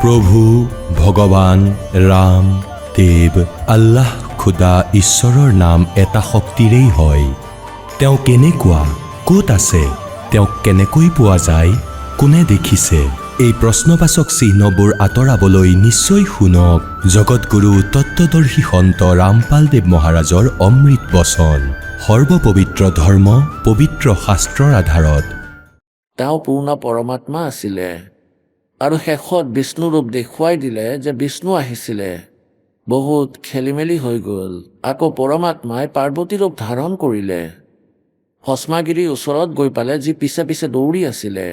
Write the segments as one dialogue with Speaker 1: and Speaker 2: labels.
Speaker 1: প্ৰভু ভগৱান ৰাম দেৱ আল্লাহ খুদা ঈশ্বৰৰ নাম এটা শক্তিৰেই হয়। তেওঁ কেনেকুৱা, ক'ত আছে, তেওঁক কেনেকৈ পোৱা যায়, কোনে দেখিছে? এই প্ৰশ্নবাচক চিহ্নবোৰ আঁতৰাবলৈ নিশ্চয় শুনক জগতগুৰু তত্ত্বদৰ্শী সন্ত ৰামপালদেৱ মহাৰাজৰ অমৃত বচন। সৰ্বপবিত্ৰ ধৰ্ম পবিত্ৰ শাস্ত্ৰৰ আধাৰত।
Speaker 2: তেওঁ পূৰ্ণ পৰমাত্মা আছিলে আৰু শেষত বিষ্ণু ৰূপ দেখুৱাই দিলে যে বিষ্ণু আহিছিলে। বহুত খেলিমেলি হৈ গ'ল। আকৌ পৰমাত্মাই পাৰ্বতী ৰূপ ধাৰণ কৰিলে। ভস্মাগিৰিৰ ওচৰত গৈ পালে, যি পিছে পিছে দৌৰি আছিলে।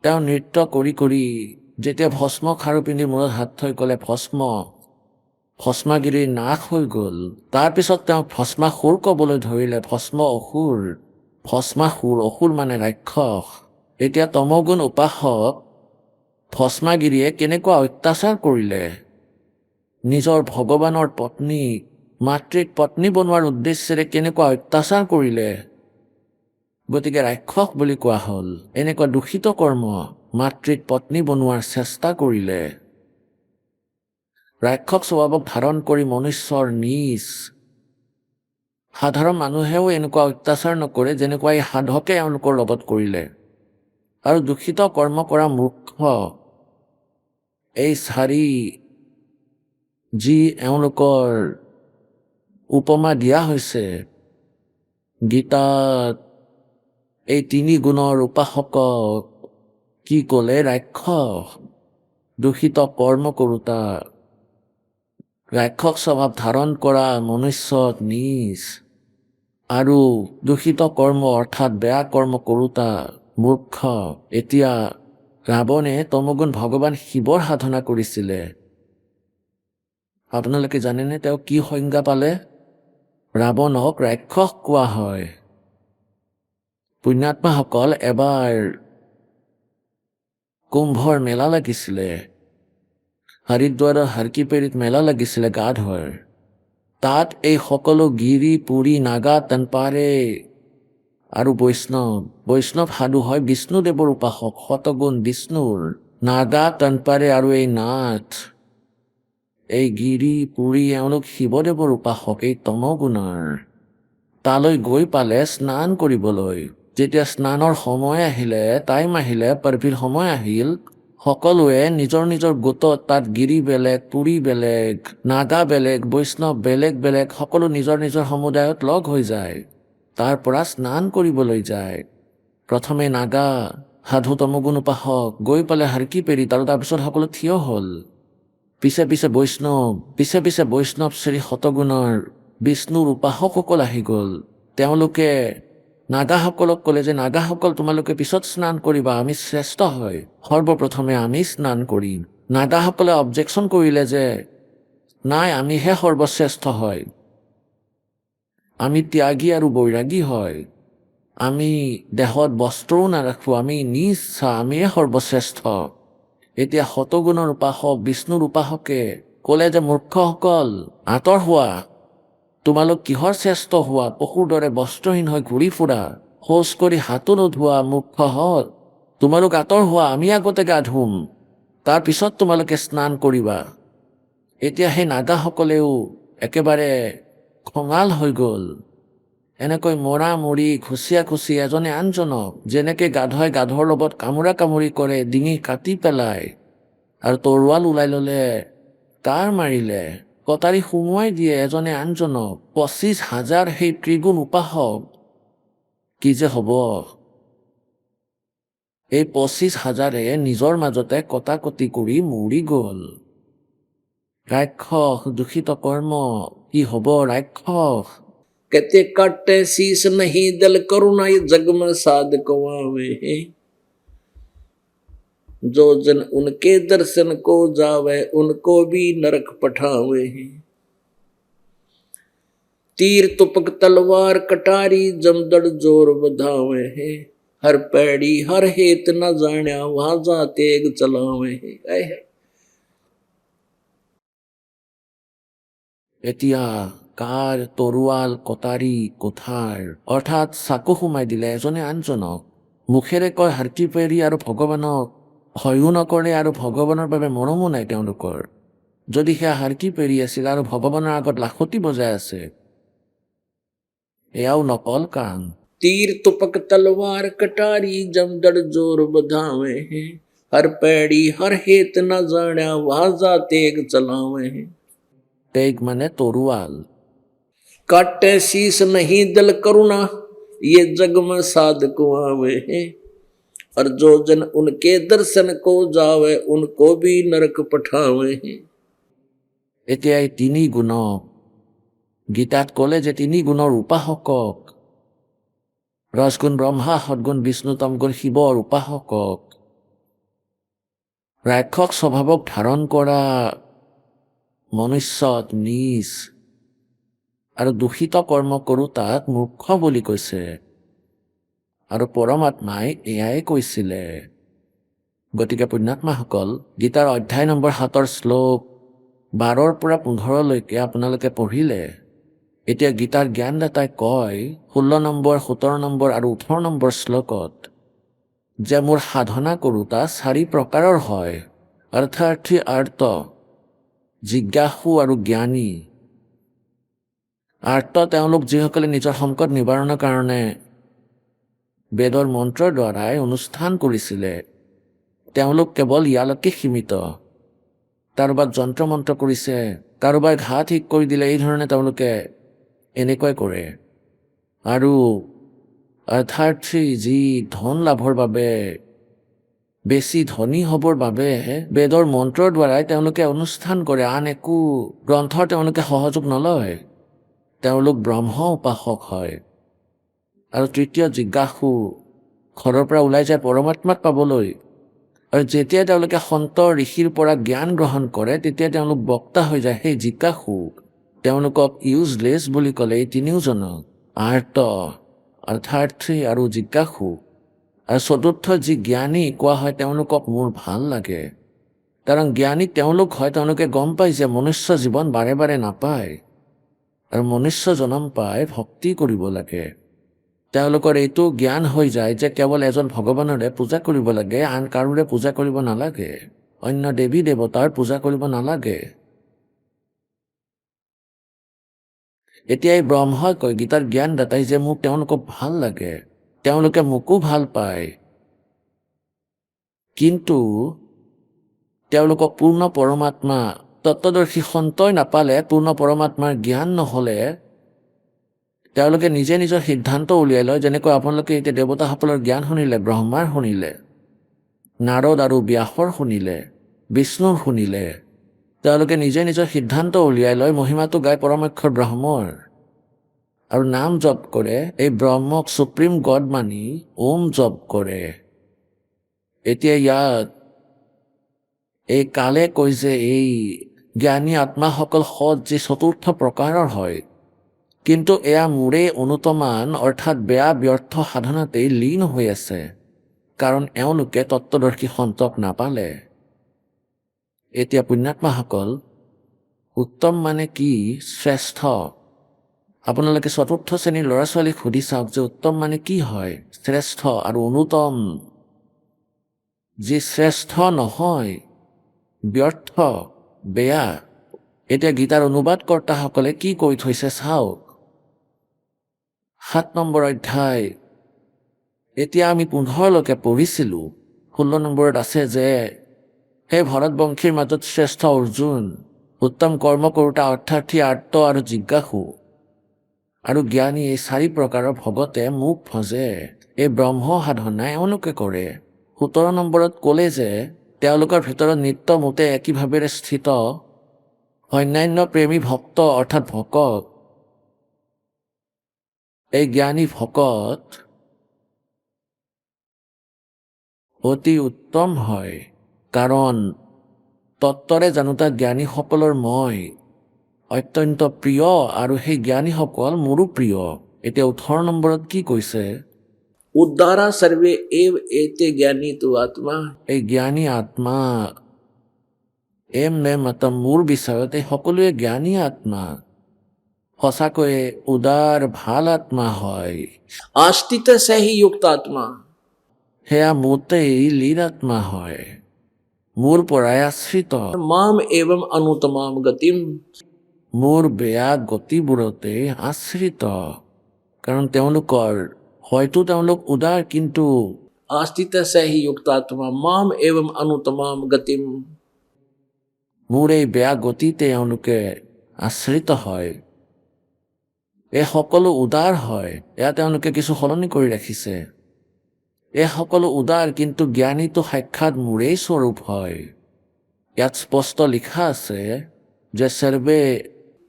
Speaker 2: তেওঁ নৃত্য কৰি কৰি যেতিয়া ভস্ম খাৰু পিন্ধি মূৰত হাত থৈ ক'লে ভস্মাগিৰিৰ নাশ হৈ গ'ল। তাৰপিছত তেওঁ ভস্মাসুৰ ক'বলৈ ধৰিলে। ভস্মাসুৰ, অসুৰ মানে ৰাক্ষস। এতিয়া তমগুণ উপাসক ভস্মাগিৰিয়ে কেনেকুৱা অত্যাচাৰ কৰিলে। নিজৰ ভগৱানৰ পত্নীক, মাতৃক পত্নী বনোৱাৰ উদ্দেশ্যেৰে কেনেকুৱা অত্যাচাৰ কৰিলে। গতিকে ৰাক্ষস বুলি কোৱা হ'ল। এনেকুৱা দূষিত কৰ্ম, মাতৃক পত্নী বনোৱাৰ চেষ্টা কৰিলে। ৰাক্ষস স্বভাৱক ধাৰণ কৰি মনুষ্যৰ নিজ। সাধাৰণ মানুহেও এনেকুৱা অত্যাচাৰ নকৰে, যেনেকুৱা এই সাধকে এওঁলোকৰ লগত কৰিলে। আৰু দূষিত কৰ্ম কৰা মূৰ্খ এই চাৰি যি এওঁলোকৰ উপমা দিয়া হৈছে গীতাত, এই তিনি গুণৰ উপাসকক কি ক'লে? ৰাক্ষস, দূষিত কৰ্ম কৰোতা, ৰাক্ষস স্বভাৱ ধাৰণ কৰা মনুষ্যত নিজ, আৰু দূষিত কৰ্ম অৰ্থাৎ বেয়া কৰ্ম কৰোতা মূৰ্খ। এতিয়া ৰাৱণে তমগুণ ভগৱান শিৱৰ সাধনা কৰিছিলে। আপোনালোকে জানেনে তেওঁ কি সংজ্ঞা পালে? ৰাৱণক ৰাক্ষস কোৱা হয়। পুণ্যাত্মাসকল, এবাৰ কুম্ভৰ মেলা লাগিছিলে, হৰিদ্বাৰৰ হৰকিপেৰিত মেলা লাগিছিলে গা ধোৱাৰ। তাত এই সকলো গিৰি, পুৰী, নাগা, তনপাৰে আৰু বৈষ্ণৱ সাধু হয় বিষ্ণুদেৱৰ উপাসক, শতগুণ বিষ্ণুৰ। নাগা, তনপাৰে আৰু এই নাথ, এই গিৰি, পুৰী, এওঁলোক শিৱদেৱৰ উপাসক, এই তমগুণৰ। তালৈ গৈ পালে স্নান কৰিবলৈ। যেতিয়া স্নানৰ সময় আহিলে, টাইম আহিলে, পাৰ্ভিৰ সময় আহিল, সকলোৱে নিজৰ নিজৰ গোটত, তাত গিৰি বেলেগ, পুৰী বেলেগ, নাগা বেলেগ, বৈষ্ণৱ বেলেগ বেলেগ, সকলো নিজৰ নিজৰ সমুদায়ত লগ হৈ যায়। তাৰ পৰা স্নান কৰিবলৈ যায়। প্ৰথমে নাগা সাধু তমগুণ উপাসক গৈ পালে হৰকিপেৰিত, আৰু তাৰপিছত সকলো থিয় হ'ল। পিছে পিছে বৈষ্ণৱ শ্ৰী শতগুণৰ বিষ্ণুৰ উপাসকসকল আহি গ'ল। তেওঁলোকে নাগাসকলক ক'লে যে নাগাসকল তোমালোকে পিছত স্নান কৰিবা, আমি শ্ৰেষ্ঠ হয়, সৰ্বপ্ৰথমে আমি স্নান কৰিম। নাগাসকলে অবজেকশ্যন কৰিলে যে নাই, আমিহে সৰ্বশ্ৰেষ্ঠ হয়, আমি ত্যাগী আৰু বৈৰাগী হয়, আমি দেহত বস্ত্ৰও নাৰাখোঁ, আমি আমিয়ে সৰ্বশ্ৰেষ্ঠ। এতিয়া শতগুণৰ উপাসক বিষ্ণুৰ উপাসকে ক'লে যে মূৰ্খসকল আঁতৰ হোৱা, তোমালোক কিহৰ শ্ৰেষ্ঠ হোৱা? পশুৰ দৰে বস্ত্ৰহীন হৈ ঘূৰি ফুৰা, শৌচ কৰি হাতো নোধোৱা মূৰ্খহঁত, তোমালোক আঁতৰ হোৱা, আমি আগতে গা ধুম, তাৰপিছত তোমালোকে স্নান কৰিবা। এতিয়া সেই নাগাসকলেও একেবাৰে খঙাল হৈ গ'ল। এনেকৈ মৰা মৰি, খুচিয়া খুচি এজনে আনজনক যেনেকৈ গাধই গাধৰ লগত কামোৰা কামুৰি কৰে, ডিঙি কাটি পেলায় আৰু তৰোৱাল ওলাই ল'লে তাৰ মাৰিলে, কটাৰী সুমুৱাই দিয়ে এজনে আনজনক। 25,000 সেই ত্ৰিগুণ উপাসক, কি যে হ'ব? এই 25,000 নিজৰ মাজতে কটাকটি কৰি মৰি গ'ল। ৰাক্ষস, দূষিত কৰ্ম, কি হ'ব? ৰাক্ষস कहते काटे शीस नहीं दल करुणा ये जग में साध कमावे है, जो जन उनके दर्शन को जावे उनको भी नरक पठावे है। तीर तुपक तलवार कटारी जमदड़ जोर बधावे है, हर पैड़ी हर हेत न जाण्या वहां जा तेग चलावे है। এতিয়া কাৰ তৰোৱাল, কটাৰী, কোঠাৰ অৰ্থাৎ চাকু সোমাই দিলে এজনে আনজনক। মুখেৰে কয় হৰকিপেৰি আৰু ভগৱানক ভয়ো নকৰে আৰু ভগৱানৰ বাবে মৰমো নাই তেওঁলোকৰ। যদি সেয়া হাৰকি পেৰি আছিল আৰু ভগৱানৰ আগত লাখতি বজাই আছে, এয়াও নকল কাম। तीर तुपक तलवार कटारी जमदड़ जोर बधावे हैं, हर पैड़ी हर हेत न जाण्या वाजा तेग चलावे हैं। तेग माने तोरुआल। काटे शीस नहीं दल करुणा, ये जग में साधक आवे हैं, और जो जन उनके दर्शन को जावे उनको भी नरक पठावे हैं। এতিয়া এই তিনি গুণক গীতাত ক'লে যে তিনি গুণৰ উপাসকক, ৰজগুণ ব্ৰহ্মা, সদগুণ বিষ্ণু, তমগুণ শিৱৰ উপাসকক, ৰাক্ষস স্বভাৱক ধাৰণ কৰা মনুষ্যত নিজ আৰু দূষিত কৰ্ম কৰোঁ তাক মূৰ্খ বুলি কৈছে। আৰু পৰমাত্মাই এয়াই কৈছিলে। গতিকে পুণ্যাত্মাসকল, গীতাৰ অধ্যায় নম্বৰ 7 শ্লোক 12 পৰা 15লৈকে আপোনালোকে পঢ়িলে। এতিয়া গীতাৰ জ্ঞানদাতাই কয় 16 নম্বৰ, 17 নম্বৰ আৰু 18 নম্বৰ শ্লোকত যে মোৰ সাধনা কৰোঁতা 4 প্ৰকাৰৰ হয়, অৰ্থাৰ্থী, আৰ্ত, জিজ্ঞাসু আৰু জ্ঞানী। আৰ্ত তেওঁলোক যিসকলে নিজৰ সংকট নিবাৰণৰ কাৰণে বেদৰ মন্ত্ৰৰ দ্বাৰাই অনুষ্ঠান কৰিছিলে, তেওঁলোক কেৱল ইয়ালৈকে সীমিত। কাৰোবাক যন্ত্ৰ মন্ত্ৰ কৰিছে, কাৰোবাৰ ঘা ঠিক কৰি দিলে, এই ধৰণে তেওঁলোকে এনেকুৱাই কৰে। আৰু অৰ্থাৰ্থী যি ধন লাভৰ বাবে, বেছি ধনী হ'বৰ বাবে বেদৰ মন্ত্ৰৰ দ্বাৰাই তেওঁলোকে অনুষ্ঠান কৰে, আন একো গ্ৰন্থৰ তেওঁলোকে সহযোগ নলয়। তেওঁলোক ব্ৰহ্ম উপাসক হয়। আৰু তৃতীয় জিজ্ঞাসু, ঘৰৰ পৰা ওলাই যায় পৰমাত্মাক পাবলৈ। আৰু যেতিয়া তেওঁলোকে সন্ত ঋষিৰ পৰা জ্ঞান গ্ৰহণ কৰে, তেতিয়া তেওঁলোক বক্তা হৈ যায়। সেই জিজ্ঞাসু, তেওঁলোকক ইউজলেছ বুলি ক'লে এই তিনিওজনক, আৰ্ত, অৰ্থাৰ্থী আৰু জিজ্ঞাসু। আৰু চতুৰ্থ যি জ্ঞানী কোৱা হয়, তেওঁলোকক মোৰ ভাল লাগে। কাৰণ জ্ঞানী তেওঁলোক হয়, তেওঁলোকে গম পায় যে মনুষ্য জীৱন বাৰে বাৰে নাপায়, আৰু মনুষ্য জনম পাই ভক্তি কৰিব লাগে। তেওঁলোকৰ এইটো জ্ঞান হৈ যায় যে কেৱল এজন ভগৱানৰে পূজা কৰিব লাগে, আন কাৰোৰে পূজা কৰিব নালাগে, অন্য দেৱী দেৱতাৰ পূজা কৰিব নালাগে। এতিয়া এই ব্ৰহ্মই কয়, গীতাৰ জ্ঞানদাতাই, যে মোক তেওঁলোকক ভাল লাগে, তেওঁলোকে মোকো ভাল পায়, কিন্তু তেওঁলোকক পূৰ্ণ পৰমাত্মা তত্ত্বদৰ্শী সন্তই নাপালে, পূৰ্ণ পৰমাত্মাৰ জ্ঞান নহ'লে তেওঁলোকে নিজে নিজৰ সিদ্ধান্ত উলিয়াই লয়। যেনেকৈ আপোনালোকে এতিয়া দেৱতাসকলৰ জ্ঞান শুনিলে, ব্ৰহ্মাৰ শুনিলে, নাৰদ আৰু ব্যাসৰ শুনিলে, বিষ্ণুৰ শুনিলে, তেওঁলোকে নিজে নিজৰ সিদ্ধান্ত উলিয়াই লয়, মহিমাটো গাই পৰমাক্ষৰ ব্ৰহ্মৰ আৰু নাম জপ কৰে, এই ব্ৰহ্মক সুপ্ৰিম গড মানি ওম জপ কৰে। এতিয়া ইয়াত এই কালে কৈ যে এই জ্ঞানী আত্মাসকল সৎ যি চতুৰ্থ প্ৰকাৰৰ হয়, কিন্তু এয়া মোৰে অনুতমান অৰ্থাৎ বেয়া ব্যৰ্থ সাধনাতেই লীন হৈ আছে, কাৰণ এওঁলোকে তত্ত্বদৰ্শী সন্তক নাপালে। এতিয়া পুণ্যাত্মাসকল, উত্তম মানে কি, শ্ৰেষ্ঠ। আপোনালোকে চতুৰ্থ শ্ৰেণীৰ ল'ৰা ছোৱালীক সুধি চাওক যে উত্তম মানে কি হয়, শ্ৰেষ্ঠ আৰু অনুতম। যি শ্ৰেষ্ঠ নহয়, ব্যৰ্থ, বেয়া। এতিয়া গীতাৰ অনুবাদকৰ্তাসকলে কি কৈ থৈছে চাওক। 7 নম্বৰ অধ্যায়, এতিয়া আমি 15লৈকে পঢ়িছিলোঁ। 16 নম্বৰত আছে যে হে ভৰতবংশীৰ মাজত শ্ৰেষ্ঠ অৰ্জুন, উত্তম কৰ্ম কৰোঁতা, অৰ্থাৰ্থী, আৰ্ত আৰু জিজ্ঞাসু আৰু জ্ঞানী, এই 4 প্ৰকাৰৰ ভগতে মোক ভজে। এই ব্ৰহ্ম সাধনা এওঁলোকে কৰে। 17 নম্বৰত ক'লে যে তেওঁলোকৰ ভিতৰত নিত্য মোতে একেভাৱেৰে স্থিত অন্যান্য প্ৰেমী ভক্ত অৰ্থাৎ ভকত। এই জ্ঞানী ভকত অতি উত্তম হয়, কাৰণ তত্ত্বৰে জানোতা জ্ঞানীসকলৰ মই অত্যন্ত প্ৰিয়, আৰু সেই জ্ঞানীসকল মোৰো প্ৰিয়। এতিয়া 18 নম্বৰত কি কৈছে, উদ্ধাৰা সৰ্বে এব এতে জ্ঞানী তু আত্মা। এই জ্ঞানী আত্মা, নে মতম মোৰ বিষয়ত এই সকলোৱে জ্ঞানী আত্মা, সঁচাকৈয়ে উদাৰ ভাল আত্মা হয়। আস্তিত সেহি যুক্ত আত্মা, সেয়া মোতেই লীন আত্মা হয়। মোৰ পৰাই আশ্ৰিত। মাম এৱম অনুতমাম গতিম, মোৰ বেয়া গতিবোৰতে আশ্ৰিত। কাৰণ তেওঁলোকৰ হয়তো তেওঁলোক উদাৰ, কিন্তু আস্থিত হি যুক্তাত্মা মাম এৱম অনুতমাম গতিম, মোৰ এই বেয়া গতিতে তেওঁলোকে আশ্ৰিত হয়। এই সকলো উদাৰ হয়, এয়া তেওঁলোকে কিছু সলনি কৰি ৰাখিছে। এই সকলো উদাৰ, কিন্তু জ্ঞানীটো সাক্ষাৎ মোৰেই স্বৰূপ হয়। ইয়াত স্পষ্ট লিখা আছে যে সৰ্বে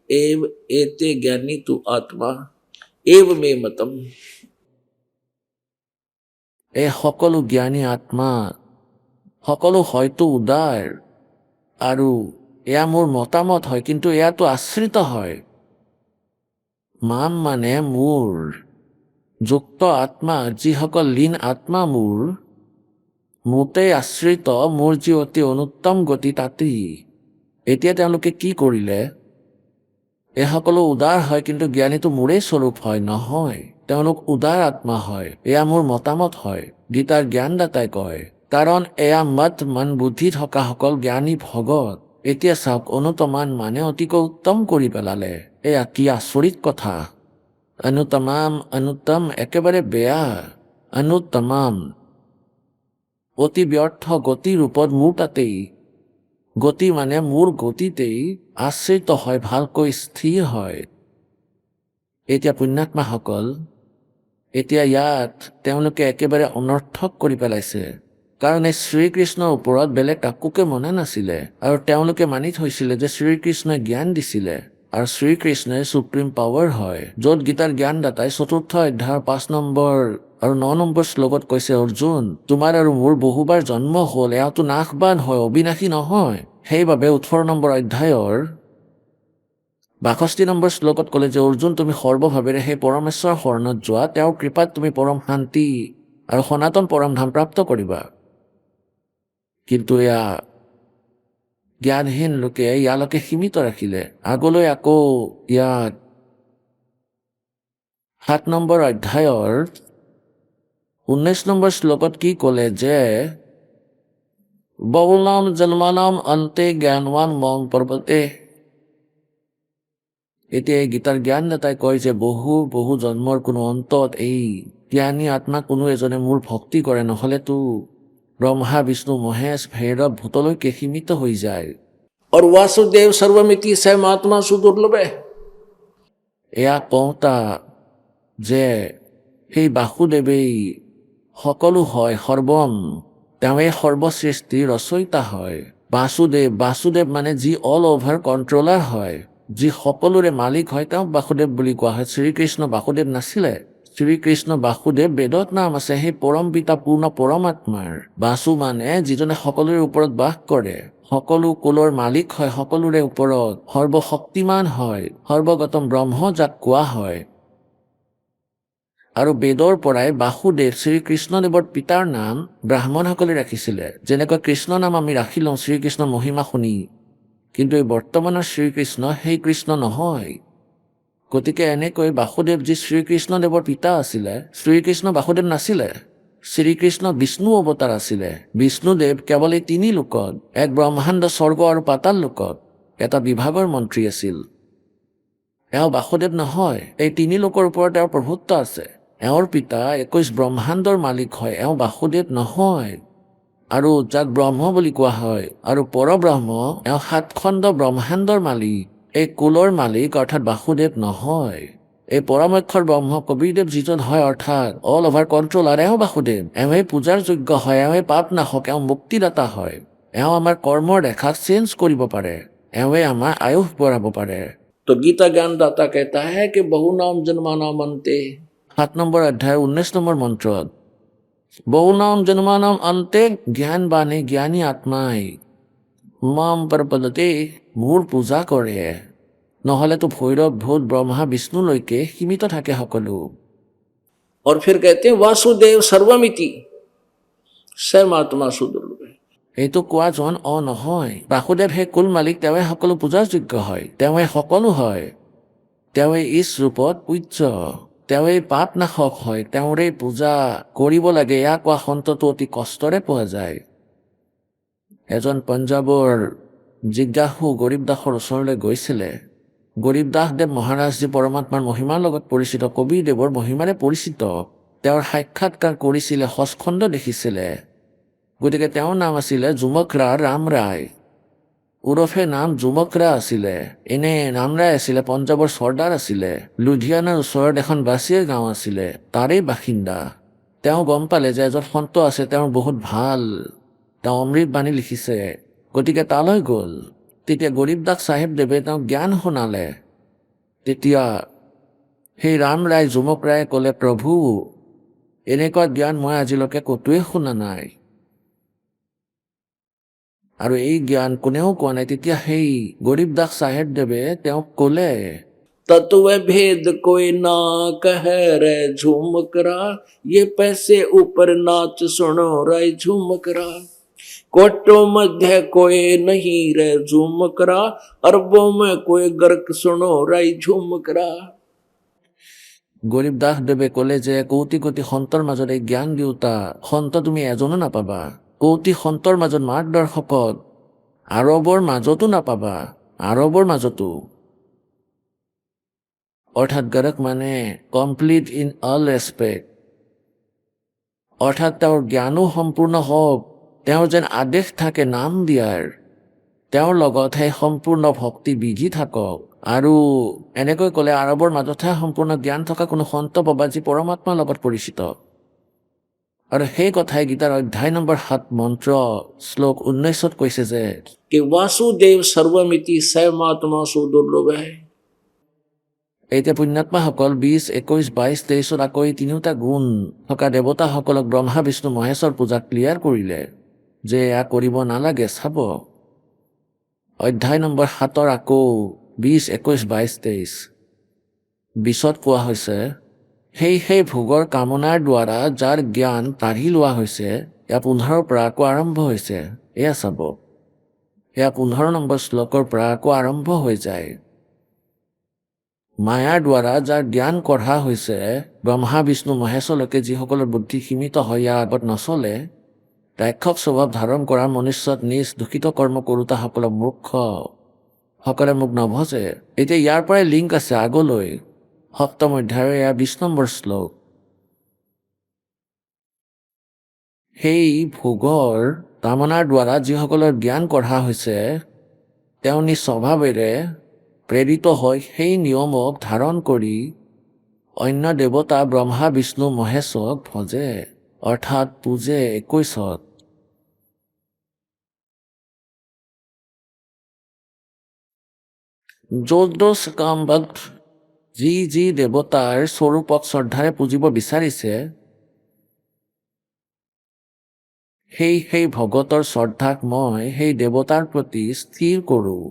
Speaker 2: এব এতে জ্ঞানীতু আত্মা এব মে মতম। এই সকলো জ্ঞানী আত্মা, সকলো হয়তো উদাৰ, আৰু এয়া মোৰ মতামত হয়, কিন্তু এয়াতো আশ্ৰিত হয়। মাম মানে মোৰ, যুক্ত আত্মা, যিসকল লীন আত্মা মোৰ, মোতেই আশ্ৰিত, মোৰ যি অতি অনুত্তম গতি তাতেই। এতিয়া তেওঁলোকে কি কৰিলে? এই সকলো উদাৰ হয়, কিন্তু জ্ঞানীটো মোৰেই স্বৰূপ হয়। নহয়, তেওঁলোক উদাৰ আত্মা হয়, এয়া মোৰ মতামত হয়, গীতাৰ জ্ঞানদাতাই কয়। কাৰণ এয়া মত মন বুদ্ধি থকাসকল জ্ঞানী ভগত। এতিয়া চাওক, অনুতমান মানে অতিকৈ উত্তম কৰি পেলালে। এয়া কি আচৰিত কথা। অনুতমাম, অনুত্তম একেবাৰে বেয়া। অনুতমাম অতি ব্যৰ্থ গতি ৰূপত মোৰ তাতেই। গতি মানে মোৰ গতিতেই আশ্ৰিত হয়, ভালকৈ স্থিৰ হয়। এতিয়া পুণ্যাত্মাসকল, এতিয়া ইয়াত তেওঁলোকে একেবাৰে অনৰ্থক কৰি পেলাইছে। কাৰণ এই শ্ৰীকৃষ্ণৰ ওপৰত বেলেগ কাকোকে মনা নাছিলে, আৰু তেওঁলোকে মানি থৈছিলে যে শ্ৰীকৃষ্ণই জ্ঞান দিছিলে, আৰু শ্ৰীকৃষ্ণই সুপ্ৰিম পাৱাৰ হয়। য'ত গীতাৰ জ্ঞানদাতাই ৪ৰ্থ অধ্যায়ৰ ৫ নম্বৰ আৰু ৯ নম্বৰ শ্লোকত কৈছে, অৰ্জুন তোমাৰ আৰু মোৰ বহুবাৰ জন্ম হ'ল, এয়াতো নাশবান হয়, অবিনাশী নহয়। সেইবাবে ১৮ নম্বৰ অধ্যায়ৰ ৬২ নম্বৰ শ্লোকত ক'লে যে অৰ্জুন তুমি সৰ্বভাৱেৰে সেই পৰমেশ্বৰৰ শৰণত যোৱা, তেওঁৰ কৃপাত তুমি পৰম শান্তি আৰু সনাতন পৰম ধাম প্ৰাপ্ত কৰিবা। কিন্তু এয়া জ্ঞানহীন লোকে ইয়ালৈকে সীমিত ৰাখিলে। আগলৈ আকৌ ইয়াত ৭ নম্বৰ অধ্যায়ৰ ১৯ নম্বৰ শ্লোকত কি ক'লে যে বহুনাম জন্মানাম অন্তে জ্ঞানৱান মং পৰ্বতে। এতিয়া এই গীতাৰ জ্ঞানদাতাই কয় যে বহু জন্মৰ কোনো অন্তত এই জ্ঞানী আত্মা কোনো এজনে মোৰ ভক্তি কৰে, নহ'লেতো ব্ৰহ্মা বিষ্ণু মহেশ ভৈৰৱ ভূতলৈকে সীমিত হৈ যায়। আৰু বাসুদেৱ সৰ্বমিতি স্বয়ং আত্মা সুদুৰ্লভে। এয়া কওঁতা যে সেই বাসুদেৱেই সকলো হয়, সৰ্বম, তেওঁৱে সৰ্বসৃষ্টি ৰচয়িতা হয়। বাসুদেৱ মানে যি অল অভাৰ কণ্ট্ৰলাৰ হয়, যি সকলোৰে মালিক হয়, তেওঁক বাসুদেৱ বুলি কোৱা হয়। শ্ৰীকৃষ্ণ বাসুদেৱ নাছিলে। শ্ৰীকৃষ্ণ বাসুদেৱ বেদত নাম আছে, সেই পৰম পিতা পূৰ্ণ পৰমাত্মাৰ। বাসু মানে যিজনে সকলোৰে ওপৰত বাস কৰে, সকলো কুলৰ মালিক হয়, সকলোৰে ওপৰত সৰ্বশক্তিমান হয়, সৰ্বগতম ব্ৰহ্ম যাক কোৱা হয়। আৰু বেদৰ পৰাই বাসুদেৱ শ্ৰীকৃষ্ণদেৱৰ পিতাৰ নাম ব্ৰাহ্মণসকলে ৰাখিছিলে। যেনেকৈ কৃষ্ণ নাম আমি ৰাখি লওঁ শ্ৰীকৃষ্ণৰ মহিমা শুনি, কিন্তু এই বৰ্তমানৰ শ্ৰীকৃষ্ণ সেই কৃষ্ণ নহয়। গতিকে এনেকৈ বাসুদেৱ যি শ্ৰীকৃষ্ণদেৱৰ পিতা আছিলে, শ্ৰীকৃষ্ণ বাসুদেৱ নাছিলে। শ্ৰীকৃষ্ণ বিষ্ণু অৱতাৰ আছিলে। বিষ্ণুদেৱ কেৱল এই ৩ লোকত, এক ব্ৰহ্মাণ্ড, স্বৰ্গ আৰু পাতাল লোকত এটা বিভাগৰ মন্ত্ৰী আছিল। এওঁ বাসুদেৱ নহয়। এই ৩ লোকৰ ওপৰত তেওঁৰ প্ৰভুত্ব আছে। এওঁৰ পিতা ২১ ব্ৰহ্মাণ্ডৰ মালিক হয়, এওঁ বাসুদেৱ নহয়। আৰু যাক ব্ৰহ্ম বুলি কোৱা হয়, আৰু পৰব্ৰহ্ম, এওঁ ৭ খণ্ড ব্ৰহ্মাণ্ডৰ মালিক। এই কুলৰ মালিক অৰ্থাৎ বাসুদেৱ নহয়। এই পৰমক্ষৰ ব্ৰহ্ম কবিৰদেৱ যিজন হয়, অৰ্থাৎ অল অভাৰ কণ্ট্ৰলাৰ, এওঁ বাসুদেৱ। এওঁই পূজাৰ যোগ্য হয়, এওঁই পাপ নাশক, এওঁ মুক্তিদাতা হয়। এওঁ আমাৰ কৰ্মৰ ৰেখা চেঞ্জ কৰিব পাৰে, এওঁই আমাৰ আয়ুস বঢ়াব পাৰে। তো গীতা জ্ঞানদাতা कहता है कि বহু নাম জন্মানাম অন্তে। ৭ নম্বৰ অধ্যায় ১৯ নম্বৰ মন্ত্ৰত বহু নাম জন্মানাম অন্তে জ্ঞানবানে জ্ঞানী আত্মাই মাম পৰপদতে, মোৰ পূজা কৰে। নহ'লেতো ভৈৰৱ ভূত ব্ৰহ্মা বিষ্ণুলৈকে সীমিত থাকে সকলো। और फिर कहते हैं वासुदेव सर्वमिति স্বয়ং আত্মা সুদুৰ্লভে। এইটো কোৱাজন নহয়। বাসুদেৱ সেই কুল মালিক, তেওঁৱে সকলো পূজাৰ যোগ্য হয়, তেওঁৱে সকলো হয়, তেওঁৱে ইছ ৰূপত পূজ্য, তেওঁৱে পাপ নাশক হয়, তেওঁৰে পূজা কৰিব লাগে। এয়া কোৱা সন্তটো অতি কষ্টৰে পোৱা যায়। এজন পঞ্জাৱৰ জিজ্ঞাসু গৰীব দাসৰ ওচৰলৈ গৈছিলে। গৰীব দাসদেৱ মহাৰাজ যি পৰমাত্মাৰ মহিমাৰ লগত পৰিচিত, কবিৰদেৱৰ মহিমাৰে পৰিচিত, তেওঁৰ সাক্ষাৎকাৰ কৰিছিলে, সচখণ্ড দেখিছিলে। গতিকে তেওঁৰ নাম আছিলে যুমকৰা ৰাম ৰায়, ওৰফে নাম যুমকৰা আছিলে। এনে ৰাম ৰায় আছিলে পঞ্জাৱৰ চৰ্দাৰ আছিলে। লুধিয়ানাৰ ওচৰত এখন বাছিৰ গাঁও আছিলে, তাৰেই বাসিন্দা। তেওঁ গম পালে যে এজন সন্ত আছে, তেওঁৰ বহুত ভাল, তেওঁ অমৃত বাণী লিখিছে। গতিকে তালৈ গ'ল। তেতিয়া গৰীব দাস চাহেবদেৱে তেওঁক জ্ঞান শুনালে। তেতিয়া সেই ৰাম ৰায় যুমক ৰায়ে ক'লে, প্ৰভু, এনেকুৱা জ্ঞান মই আজিলৈকে ক'তোৱে শুনা নাই, আৰু এই জ্ঞান কোনেও কোৱা নাই। তেতিয়া সেই গৰীব দাস চাহেবদেৱে তেওঁক ক'লে, তত্ত্ব ভেদ কোই না কহে ৰে ঝুমকৰা, ये पैसे ऊपर नाच सुनो रे झुमकरा, कोटों मध्य कोई नहीं रे झुमकरा, अरबों में कोई गर्क सुनो रे झुमकरा। গৰীব দাসদেৱে ক'লে যে কৌটি কোটি সন্তৰ মাজত এই জ্ঞান দিওঁতা সন্ত তুমি এজনো নাপাবা। কৌটি সন্তৰ মাজত মাৰ্গদৰ্শকত আৰৱৰ মাজতো নাপাবা, আৰৱৰ মাজতো। অৰ্থাৎ গৰক মানে কমপ্লিট ইন অল ৰেচপেক্ট, অৰ্থাৎ তেওঁৰ জ্ঞানো সম্পূৰ্ণ হওক, তেওঁৰ যেন আদেশ থাকে নাম দিয়াৰ, তেওঁৰ লগতহে সম্পূৰ্ণ ভক্তি বিধি থাকক। আৰু এনেকৈ ক'লে আৰৱৰ মাজতহে সম্পূৰ্ণ জ্ঞান থকা কোনো সন্ত পাবা যি পৰমাত্মাৰ লগত পৰিচিত। আৰু সেই কথাই গীতাৰ অধ্যায় নম্বৰ 7 মন্ত্ৰ শ্লোক 19 কৈছে যে কি বাসুদেৱ সৰ্বমিতি সমাত্মা সুদুৰ্লভে। এতিয়া পুণ্যাত্মাসকল 20, 21, 22, 23 আকৌ এই তিনিওটা গুণ থকা দেৱতাসকলক ব্ৰহ্মা বিষ্ণু মহেশৰ পূজা ক্লিয়াৰ কৰিলে যে এয়া কৰিব নালাগে। চাব অধ্যায় নম্বৰ 7 আকৌ 20, 21, 22, 23 20 কোৱা হৈছে, সেই ভোগৰ কামনাৰ দ্বাৰা যাৰ জ্ঞান কাঢ়ি লোৱা হৈছে, এয়া 15 পৰা আকৌ আৰম্ভ হৈছে। এয়া চাব, এয়া 15 নম্বৰ শ্লোকৰ পৰা আকৌ আৰম্ভ হৈ যায়। মায়াৰ দ্বাৰা যাৰ জ্ঞান কঢ়া হৈছে ব্ৰহ্মা বিষ্ণু মহেশলৈকে, যিসকলৰ বুদ্ধি সীমিত হয়, ইয়াৰ আগত নচলে, ৰাক্ষস স্বভাৱ ধাৰণ কৰা মনুষ্যত নিজ দূষিত কৰ্ম কৰোতাসকলক মূৰ্খ সকলে মোক নভজে। এতিয়া ইয়াৰ পৰাই লিংক আছে আগলৈ 7ম অধ্যায়ৰ এয়া 20 নম্বৰ শ্লোক। সেই ভোগৰ কামনাৰ দ্বাৰা যিসকলৰ জ্ঞান কঢ়া হৈছে, তেওঁ নিজ স্বভাৱেৰে প্ৰেৰিত হৈ সেই নিয়মক ধাৰণ কৰি অন্য দেৱতা ব্ৰহ্মা বিষ্ণু মহেশক ভজে, অৰ্থাৎ পূজে। 21 য'ত কামভক্ত যি দেৱতাৰ স্বৰূপক শ্ৰদ্ধাৰে পুজিব বিচাৰিছে, সেই ভগতৰ শ্ৰদ্ধাক মই সেই দেৱতাৰ প্ৰতি স্থিৰ কৰোঁ।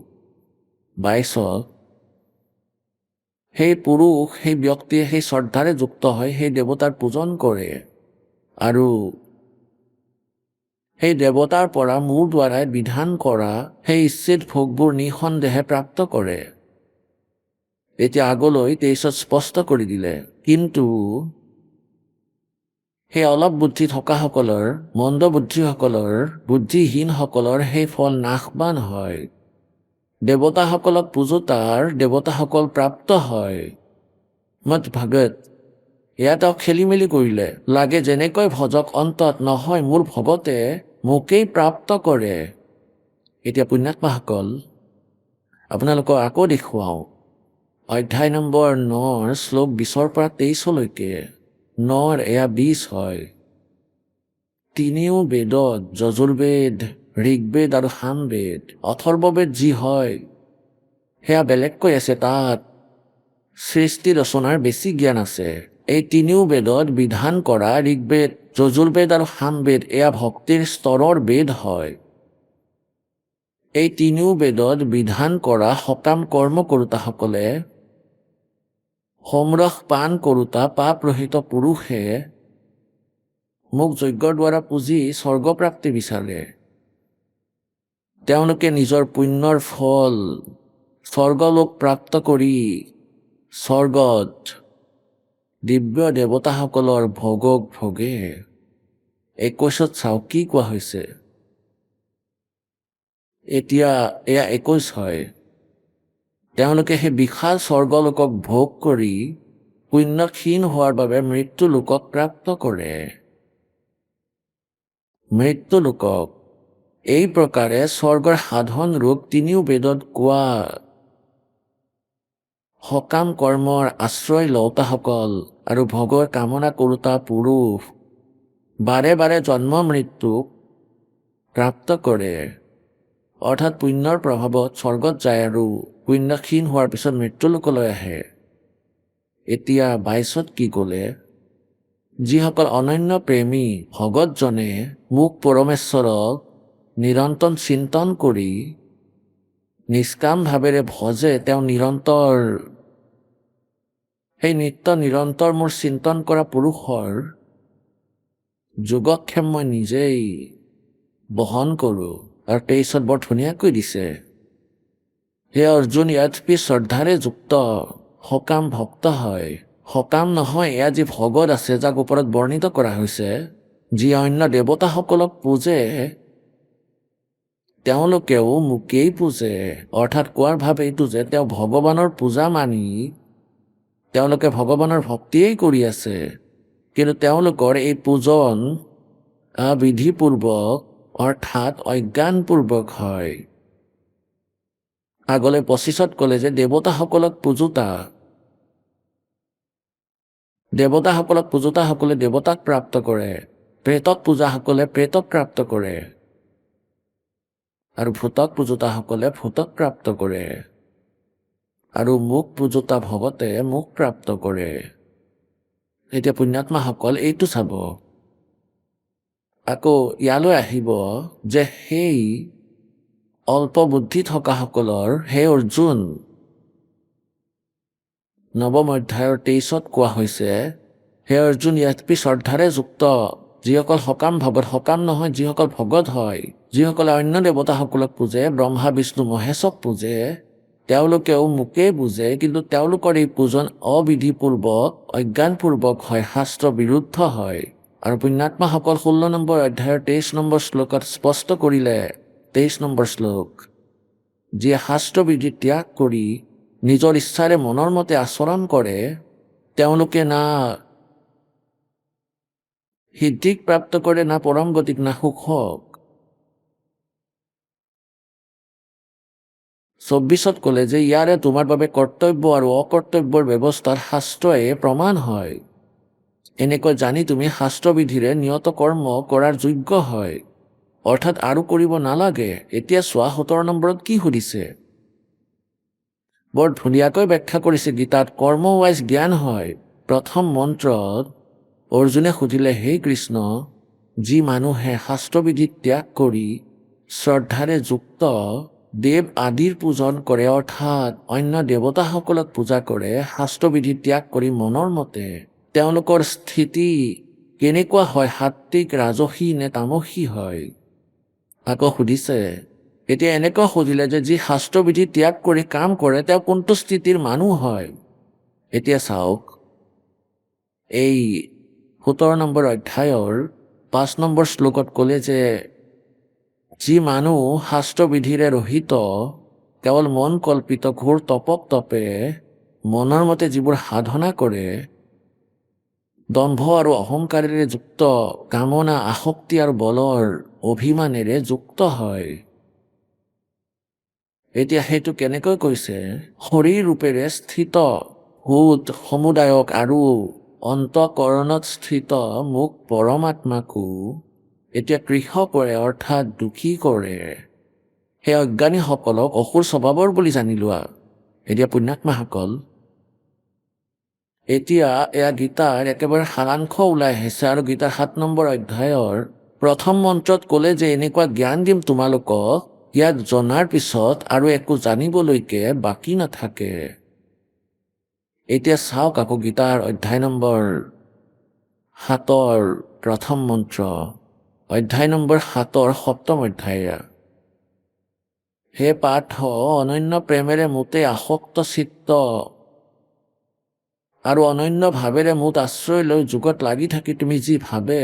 Speaker 2: 22 সেই পুৰুষ, সেই ব্যক্তিয়ে সেই শ্ৰদ্ধাৰে যুক্ত হয় সেই দেৱতাৰ পূজন কৰে, আৰু সেই দেৱতাৰ পৰা মোৰ দ্বাৰাই বিধান কৰা সেই ইচ্ছিত ভোগবোৰ নিঃসন্দেহে প্ৰাপ্ত কৰে। এতিয়া আগলৈ 23 স্পষ্ট কৰি দিলে, কিন্তু সেই অলপ বুদ্ধি থকাসকলৰ, মন্দ বুদ্ধিসকলৰ, বুদ্ধিহীনসকলৰ সেই ফল নাশবান হয়। দেৱতাসকলক পূজোতাৰ দেৱতাসকল প্ৰাপ্ত হয়। মত ভগত এয়া তেওঁ খেলি মেলি কৰিলে, লাগে যেনেকৈ ভজক অন্তত নহয় মোৰ ভগতে মোকেই প্ৰাপ্ত কৰে। এতিয়া পুণ্যাত্মাসকল আপোনালোকক আকৌ দেখুৱাওঁ অধ্যায় নম্বৰ 9 শ্লোক 20 পৰা 23লৈকে। 9 এয়া 20 হয়। তিনিও বেদত, যজুৰ্বেদ, ঋগ্বেদ আৰু সামবেদ, অথৰ্ববেদ যি হয় সেয়া বেলেগকৈ আছে, তাত সৃষ্টি ৰচনাৰ বেছি জ্ঞান আছে। এই তিনিও বেদত বিধান কৰা ঋগ্বেদ, যজুৰ্বেদ আৰু সামবেদ এয়া ভক্তিৰ স্তৰৰ বেদ হয়। এই তিনিও বেদত বিধান কৰা সকাম কৰ্ম কৰোতাসকলে, সমৰস পান কৰোতা পাপৰহিত পুৰুষে মোক যজ্ঞৰ দ্বাৰা পুজি স্বৰ্গপ্ৰাপ্তি বিচাৰে। তেওঁলোকে নিজৰ পুণ্যৰ ফল স্বৰ্গলোক প্ৰাপ্ত কৰি স্বৰ্গত দিব্য দেৱতাসকলৰ ভোগক ভোগে। 21 চাওক কি কোৱা হৈছে, এতিয়া এয়া 21 হয়। তেওঁলোকে সেই বিশাল স্বৰ্গলোকক ভোগ কৰি পুণ্যক্ষীণ হোৱাৰ বাবে মৃত্যু লোকক প্ৰাপ্ত কৰে। মৃত্যু লোকক এই প্ৰকাৰে স্বৰ্গৰ সাধন ৰূপ তিনিও বেদত কোৱা সকাম কৰ্মৰ আশ্ৰয় লওঁতাসকল আৰু ভোগৰ কামনা কৰোঁতা পুৰুষ বাৰে বাৰে জন্ম মৃত্যুক প্ৰাপ্ত কৰে। অৰ্থাৎ পুণ্যৰ প্ৰভাৱত স্বৰ্গত যায় আৰু পুণ্যক্ষীণ হোৱাৰ পিছত মৃত্যুলোকলৈ আহে। এতিয়া 22ত কি ক'লে? যিসকল অনন্য প্ৰেমী ভগতজনে মোক পৰমেশ্বৰক নিৰন্তৰ চিন্তন কৰি নিষ্কাম ভাৱেৰে ভজে, তেওঁ নিৰন্তৰ সেই নিত্য নিৰন্তৰ মোৰ চিন্তন কৰা পুৰুষৰ যোগক্ষেম মই নিজেই বহন কৰোঁ। আৰু 23ত বৰ ধুনীয়াকৈ দিছে, হে অৰ্জুন ইয়াতপি শ্ৰদ্ধাৰে যুক্ত সকাম ভক্ত হয়। সকাম নহয়, এয়া যি ভগত আছে যাক ওপৰত বৰ্ণিত কৰা হৈছে, যি অন্য দেৱতাসকলক পূজে তেওঁলোকেও মোকেই পূজে। অৰ্থাৎ কোৱাৰ ভাৱ এইটো যে তেওঁ ভগৱানৰ পূজা মানি তেওঁলোকে ভগৱানৰ ভক্তিয়েই কৰি আছে, কিন্তু তেওঁলোকৰ এই পূজন বিধিপূৰ্বক অৰ্থাৎ অজ্ঞানপূৰ্বক হয়। আগলৈ 25ত ক'লে যে দেৱতাসকলক পূজোতাসকলে দেৱতাক প্ৰাপ্ত কৰে, প্ৰেতক পূজাসকলে প্ৰেতক প্ৰাপ্ত কৰে আৰু ভূতক পূজোতাসকলে ভূতক প্ৰাপ্ত কৰে আৰু মোক পূজোতা ভগতে মোক প্ৰাপ্ত কৰে। এতিয়া পুণ্যাত্মাসকল এইটো চাব, আকৌ ইয়ালৈ আহিব যে সেই অল্প বুদ্ধি থকাসকলৰ হে অৰ্জুন, নৱম অধ্যায়ৰ 23ত কোৱা হৈছে, হে অৰ্জুন ইয়াতপি শ্ৰদ্ধাৰে যুক্ত যিসকল সকাম ভগত, সকাম নহয় যিসকল ভগত হয়, যিসকলে অন্য দেৱতাসকলক পূজে, ব্ৰহ্মা বিষ্ণু মহেশক পূজে, তেওঁলোকেও মোকেই পূজে, কিন্তু তেওঁলোকৰ এই পূজন অবিধিপূৰ্বক অজ্ঞানপূৰ্বক হয়, শাস্ত্ৰ বিৰুদ্ধ হয়। আৰু পুণ্যাত্মাসকল 16 নম্বৰ অধ্যায়ৰ 23 নম্বৰ শ্লোকত স্পষ্ট কৰিলে, 23 নম্বৰ শ্লোক, যিয়ে শাস্ত্ৰবিধি ত্যাগ কৰি নিজৰ ইচ্ছাৰে মনৰ মতে আচৰণ কৰে, তেওঁলোকে না সিদ্ধিক প্ৰাপ্ত কৰে, না পৰম গতিক, না সুখক। 24ত ক'লে যে ইয়াৰে তোমাৰ বাবে কৰ্তব্য আৰু অকৰ্তব্যৰ ব্যৱস্থাৰ শাস্ত্ৰয়ে প্ৰমাণ হয়। এনেকৈ জানি তুমি শাস্ত্ৰবিধিৰে নিয়ত কৰ্ম কৰাৰ যোগ্য হয়, অৰ্থাৎ আৰু কৰিব নালাগে। এতিয়া চোৱা 17 নম্বৰত কি সুধিছে, বৰ ধুনীয়াকৈ ব্যাখ্যা কৰিছে গীতাত। কৰ্ম ৱাইজ জ্ঞান হয়। প্ৰথম মন্ত্ৰত অৰ্জুনে সুধিলে, হে কৃষ্ণ, যি মানুহে শাস্ত্ৰবিধি ত্যাগ কৰি শ্ৰদ্ধাৰে যুক্ত দেৱ আদিৰ পূজন কৰে, অৰ্থাৎ অন্য দেৱতাসকলক পূজা কৰে, শাস্ত্ৰবিধি ত্যাগ কৰি মনৰ মতে, তেওঁলোকৰ স্থিতি কেনেকুৱা হয়? সাত্বিক, ৰাজসী নে তামসী হয়? আকৌ সুধিছে, এতিয়া এনেকুৱা সুধিলে যে যি শাস্ত্ৰবিধি ত্যাগ কৰি কাম কৰে তেওঁ কোনটো স্থিতিৰ মানুহ হয়? এতিয়া চাওক, এই 17 নম্বৰ অধ্যায়ৰ 5 নম্বৰ শ্লোকত ক'লে যে যি মানুহ শাস্ত্ৰবিধিৰে ৰহিত, কেৱল মন কল্পিত ঘোৰ তপক তপে মনৰ মতে যিবোৰ সাধনা কৰে, দম্ভ আৰু অহংকাৰেৰে যুক্ত, কামনা, আসক্তি আৰু বলৰ অভিমানেৰে যুক্ত হয়। এতিয়া সেইটো কেনেকৈ কৈছে? শৰীৰ ৰূপেৰে স্থিত ভূত সমুদায়ক আৰু অন্তঃকৰণত স্থিত মোক পৰমাত্মাকো এতিয়া কৃশ কৰে, অৰ্থাৎ দুখী কৰে। সেই অজ্ঞানীসকলক অসুৰ স্বভাৱৰ বুলি জানি লোৱা। এতিয়া পুণ্যাত্মাসকল, এতিয়া এয়া গীতাৰ একেবাৰে সাৰাংশ ওলাই আহিছে। আৰু গীতাৰ 7 নম্বৰ অধ্যায়ৰ প্ৰথম মন্ত্ৰত ক'লে যে এনেকুৱা জ্ঞান দিম তোমালোকক, ইয়াক জনাৰ পিছত আৰু একো জানিবলৈকে বাকী নাথাকে। এতিয়া চাওক আকৌ গীতাৰ অধ্যায় নম্বৰ 7ৰ প্ৰথম মন্ত্ৰ, অধ্যায় নম্বৰ 7ৰ 7ম অধ্যায়। হে পাৰ্থ, অনন্য প্ৰেমেৰে মোতে আসক্ত চিত্ত আৰু অনন্য ভাৱেৰে মোত আশ্ৰয় লৈ যুগত লাগি থাকি তুমি যি ভাৱে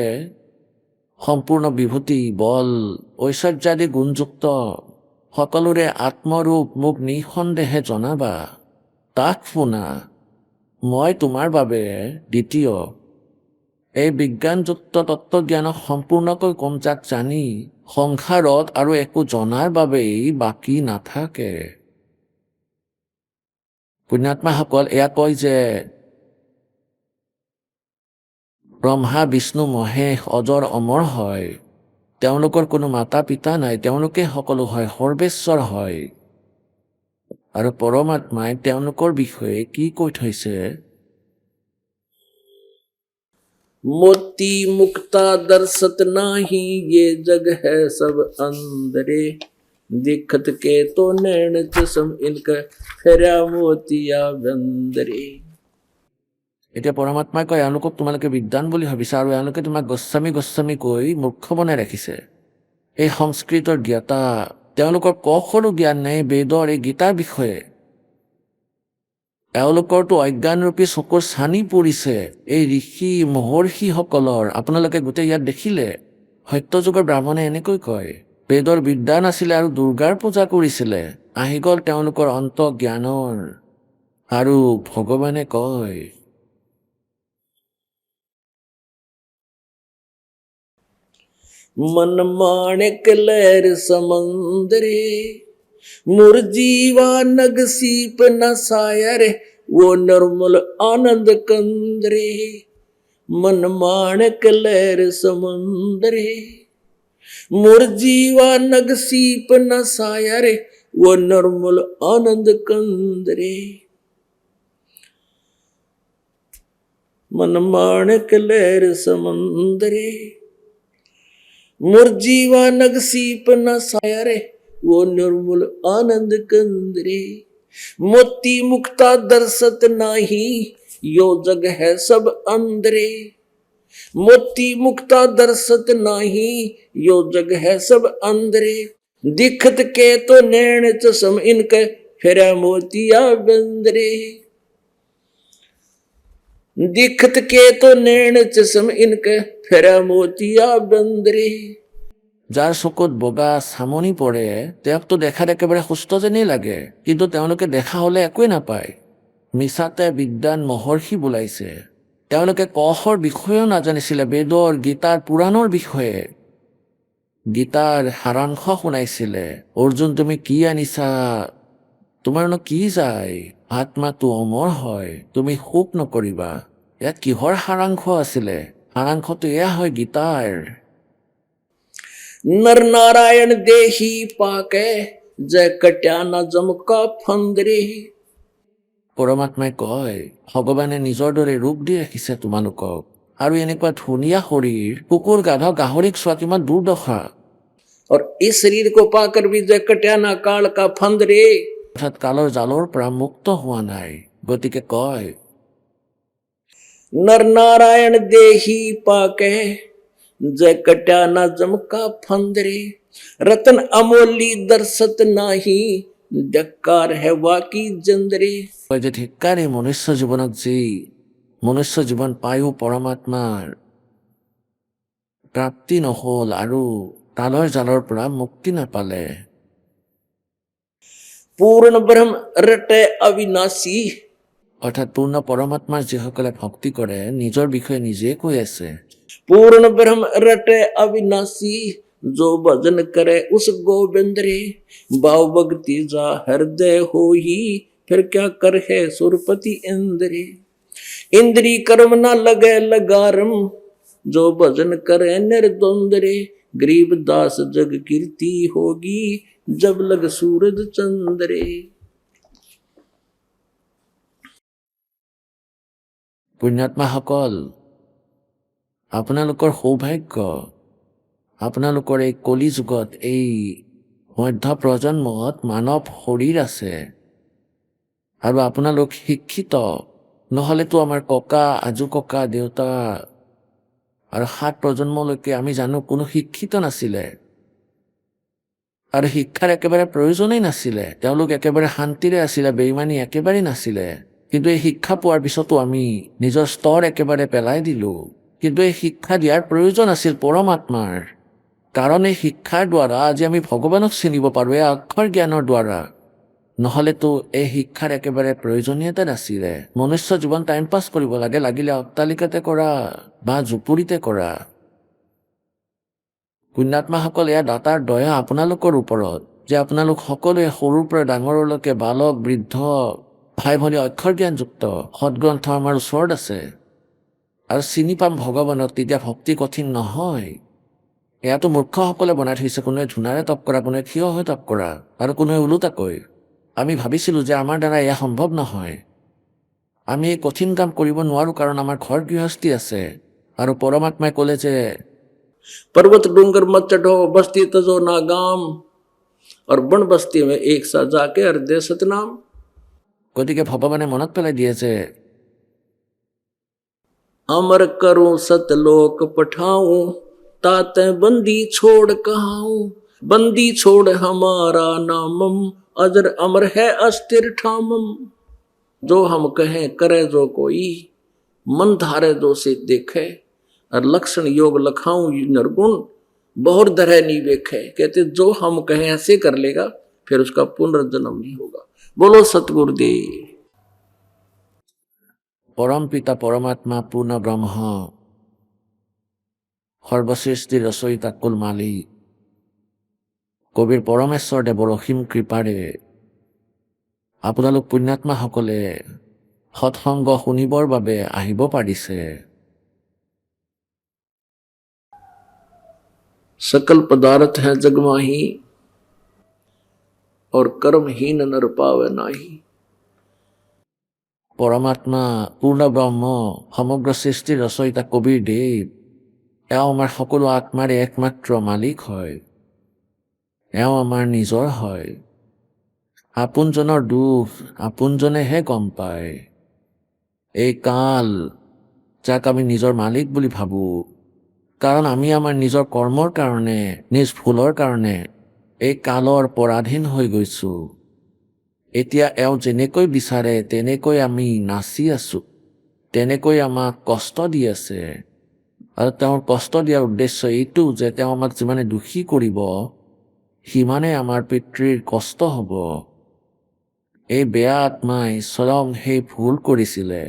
Speaker 2: সম্পূৰ্ণ বিভূতি, বল, ঐশ্বৰ্যাদি গুণযুক্ত সকলোৰে আত্মৰূপ মোক নিঃসন্দেহে জনাবা। তাক শুনা, মই তোমাৰ বাবে দ্বিতীয়। এই বিজ্ঞানযুক্ত তত্ত্বজ্ঞানক সম্পূৰ্ণকৈ কমজাক জানি সংসাৰত আৰু একো জনাৰ বাবেই বাকী নাথাকে। পুণ্যাত্মাসকল এয়া কয় যে ব্ৰহ্মা বিষ্ণু মহেশ অজৰ অমৰ হয়, তেওঁলোকৰ কোনো মাতা পিতা নাই, তেওঁলোকে সকলো হয়, সৰ্বেশ্বৰ হয়। আৰু পৰমাত্মাই তেওঁলোকৰ বিষয়ে কি কৈ থৈছে? मोती मुक्ता दर्शत नाही, ये जग है सब अंदरे, दिखत के तो नैन चसम इनका फेरा मोतिया बंदरे। এতিয়া পৰমাত্মাই কয়, এওঁলোকক তোমালোকে বিদ্বান বুলি ভাবিছা আৰু এওঁলোকে তোমাক গোস্বামী গোস্বামী কৈ মূৰ্খ বনাই ৰাখিছে। এই সংস্কৃতৰ জ্ঞাতা, তেওঁলোকৰ কখনো জ্ঞান নাই বেদৰ এই গীতাৰ বিষয়ে। এওঁলোকৰতো অজ্ঞানৰূপী চকুৰ ছানি পৰিছে এই ঋষি মহৰ্ষিসকলৰ। আপোনালোকে গোটেই ইয়াত দেখিলে সত্যযুগৰ ব্ৰাহ্মণে এনেকৈ কয়, বেদৰ বিদ্যা নাছিলে আৰু দুৰ্গাৰ পূজা কৰিছিলে। আহি গ'ল তেওঁলোকৰ অন্ত জ্ঞানৰ। আৰু ভগৱানে কয়, मन माणिक लहर समंदरे, मुरजीवा नग सीप न सायर, वो निर्मल आनंद कंदरे। मन माणिक लहर समंदरे, मुरजीवा नग सीप न सायर, वो निर्मल आनंद कंदरे। मन माणिक लहर समंदरे, मुरजीवा नग सीप न सायरे, वो निर्मल आनंद कंदरे। मोती मुक्ता दर्शत नाही, यो जग है सब अंदरे। मोती मुक्ता दर्शत नाही, यो जग है सब अंदरे। दिखत के तो नैन चसम इनके फेरा मोतिया बंदरे। दिखत के तो नैन चसम इनके फेरा मोतिया बंदरे। যাৰ চকুত বগা চামনি পৰে তেওঁকতো দেখাত একেবাৰে সুস্থ যেনেই লাগে, কিন্তু তেওঁলোকে দেখা হলে একোৱেই নাপায়। মিছাতে বিদ্বান মহৰ্ষি বোলাইছে। তেওঁলোকে কহৰ বিষয়েও নাজানিছিলে, বেদৰ গীতাৰ পুৰাণৰ বিষয়ে। গীতাৰ সাৰাংশ শুনাইছিলে, অৰ্জুন তুমি কি আনিছা, তোমাৰনো কি যায়, আত্মাটো অমৰ হয়, তুমি শোক নকৰিবা। ইয়াত কিহৰ সাৰাংশ আছিলে? সাৰাংশটো এয়া হয় গীতাৰ। नर नारायण देही पाके, जय कट्या न जमका फंदरे। পৰমাত্মাই কয়, ভগৱানে নিজৰ দৰে ৰূপ দি ৰাখিছে তোমালোকক, আৰু এনেকুৱা ধুনীয়া শৰীৰ, কুকুৰ গাধ গাহৰিক চোৱা কিমান দুৰ্দশা। और इस शरीर को पाकर भी जय कट्या न काल का फंदरे, অৰ্থাৎ কালৰ জালৰ পৰা মুক্ত হোৱা নাই। গতিকে কয়, नर नारायण देही पाके, जय कट्या न जमका फंदरे। रतन अमोली दर्शत नाही, डकार है वाकी जंदरे। যে ধিক্কাৰী মনুষ্য জীৱনক যি মনুষ্য জীৱন পায়ো পৰমাত্মাৰ প্ৰাপ্তি নহল আৰু কালৰ জালৰ পৰা মুক্তি নাপালে। পূৰ্ণ ব্ৰহ্ম ৰটে অবিনাশী, অৰ্থাৎ পূৰ্ণ পৰমাত্মাৰ যিসকলে ভক্তি কৰে নিজৰ বিষয়ে নিজে কৈ আছে। पूर्ण ब्रह्म रटे अविनाशी, जो भजन करे उस गोविंद रे। भाव भक्ति जा हृदय हो ही, फिर क्या कर है सुरपति इंद्रे। इंद्री कर्म न लगे लगारम, जो भजन करे निर्द्वंद रे। गरीब दास जग कीर्ति होगी, जब लग सूरज चंद्रे। पुण्यात्माসকল, আপোনালোকৰ সৌভাগ্য, আপোনালোকৰ এই কলি যুগত এই মধ্য প্ৰজন্মত মানৱ শৰীৰ আছে আৰু আপোনালোক শিক্ষিত। নহ'লেতো আমাৰ ককা আজু ককা দেউতা আৰু 7 প্ৰজন্মলৈকে আমি জানো কোনো শিক্ষিত নাছিলে আৰু শিক্ষাৰ একেবাৰে প্ৰয়োজনেই নাছিলে। তেওঁলোক একেবাৰে শান্তিৰে আছিলে, বেইমানী একেবাৰে নাছিলে। কিন্তু এই শিক্ষা পোৱাৰ পিছতো আমি নিজৰ স্তৰ একেবাৰে পেলাই দিলোঁ। কিন্তু এই শিক্ষা দিয়াৰ প্ৰয়োজন আছিল পৰমাত্মাৰ, কাৰণ এই শিক্ষাৰ দ্বাৰা আজি আমি ভগৱানক চিনিব পাৰোঁ, এই অক্ষৰ জ্ঞানৰ দ্বাৰা। নহ'লেতো এই শিক্ষাৰ একেবাৰে প্ৰয়োজনীয়তা নাছিলে। মনুষ্য জীৱন টাইম পাছ কৰিব লাগে, লাগিলে অট্টালিকাতে কৰা বা জুপুৰিতে কৰা। পুণ্যাত্মাসকল, এয়া দাতাৰ দয়া আপোনালোকৰ ওপৰত যে আপোনালোক সকলোৱে সৰুৰ পৰা ডাঙৰলৈকে বালক বৃদ্ধ ভাই ভনী অক্ষৰ জ্ঞানযুক্ত। সৎগ্ৰন্থ আমাৰ ওচৰত আছে আৰু চিনি পাম ভগৱানক, তেতিয়া ভক্তি কঠিন নহয়। এয়াতো মূৰ্খসকলে বনাই থৈছে, কোনোৱে ধূনাৰে তপ কৰা, কোনোৱে থিয় হৈ তপ কৰা আৰু কোনোৱে ওলোটাকৈ। আমি ভাবিছিলোঁ যে আমাৰ দ্বাৰা এয়া সম্ভৱ নহয়, আমি এই কঠিন কাম কৰিব নোৱাৰোঁ কাৰণ আমাৰ ঘৰ গৃহস্থী আছে। আৰু পৰমাত্মাই ক'লে যে
Speaker 3: पर्वत डूंगर मत चढ़ो, बस्ती तजो ना गाम, और बन बस्ती में एक सा जाके हर दे सतनाम।
Speaker 2: গতিকে ভগৱানে মনত পেলাই দিয়ে যে
Speaker 3: अमर करूं सतलोक पठाऊं, ताते बंदी छोड़ कहाऊं, बंदी छोड़ हमारा नामम, अजर अमर है अस्थिर ठामम। जो हम कहें करे जो कोई, मन धारे जो से देखे, और लक्षण योग लखाऊं नरगुण, बहुत तरह नहीं देखे। कहते जो हम कहें ऐसे कर लेगा, फिर उसका पुनर्जन्म नहीं होगा। बोलो सतगुरुदेव।
Speaker 2: পৰম পিতা পৰমাত্মা পূৰ্ণ ব্ৰহ্ম সৰ্বসৃষ্টিৰ ৰচয়িতা কুল মালিক কবিৰ পৰমেশ্বৰ দেৱৰ অসীম কৃপাৰে আপোনালোক পুণ্যাত্মাসকলে সৎসংগ শুনিবৰ বাবে আহিব পাৰিছে।
Speaker 3: सकल पदार्थ है जगमाही, और कर्महीन नर पावे नाही।
Speaker 2: পৰমাত্মা পূৰ্ণ ব্ৰহ্ম সমগ্ৰ সৃষ্টিৰ ৰচয়িতা কবিৰ দেৱ, এওঁ আমাৰ সকলো আত্মাৰে একমাত্ৰ মালিক হয়, এওঁ আমাৰ নিজৰ হয়। আপোনজনৰ দুখ আপোনজনেহে গম পায়। এই কাল যাক আমি নিজৰ মালিক বুলি ভাবোঁ, কাৰণ আমি আমাৰ নিজৰ কৰ্মৰ কাৰণে, নিজ ভুলৰ কাৰণে এই কালৰ পৰাধীন হৈ গৈছোঁ। এতিয়া এওঁ যেনেকৈ বিচাৰে তেনেকৈ আমি নাচি আছোঁ, তেনেকৈ আমাক কষ্ট দি আছে। আৰু তেওঁৰ কষ্ট দিয়াৰ উদ্দেশ্য এইটো যে তেওঁ আমাক যিমানে দুখী কৰিব সিমানে আমাৰ পিতৃৰ কষ্ট হ'ব। এই বেয়া আত্মাই স্বয়ং সেই ভুল কৰিছিলে।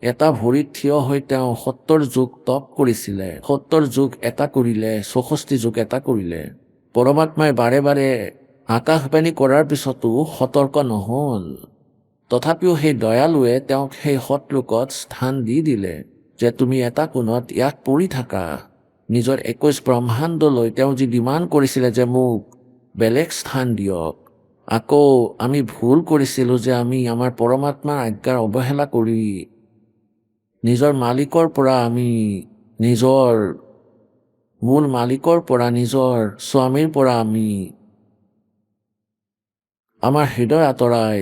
Speaker 2: এটা ভৰিত থিয় হৈ তেওঁ ৭০ যুগ তপ কৰিছিলে। ৭০ যুগ এটা কৰিলে, ৬৪ যুগ এটা কৰিলে। পৰমাত্মাই বাৰে বাৰে আকাশবাণী কৰাৰ পিছতো সতৰ্ক নহ'ল। তথাপিও সেই দয়ালুৱে তেওঁক সেই সৎলোকত স্থান দি দিলে যে তুমি এটা কোণত ইয়াত পৰি থাকা। নিজৰ ২১ ব্ৰহ্মাণ্ডলৈ তেওঁ যি ডিমাণ্ড কৰিছিলে যে মোক বেলেগ স্থান দিয়ক। আকৌ আমি ভুল কৰিছিলোঁ যে আমি আমাৰ পৰমাত্মাৰ আজ্ঞাৰ অৱহেলা কৰি নিজৰ মালিকৰ পৰা আমি নিজৰ মূল মালিকৰ পৰা নিজৰ স্বামীৰ পৰা আমি আমাৰ হৃদয় আঁতৰাই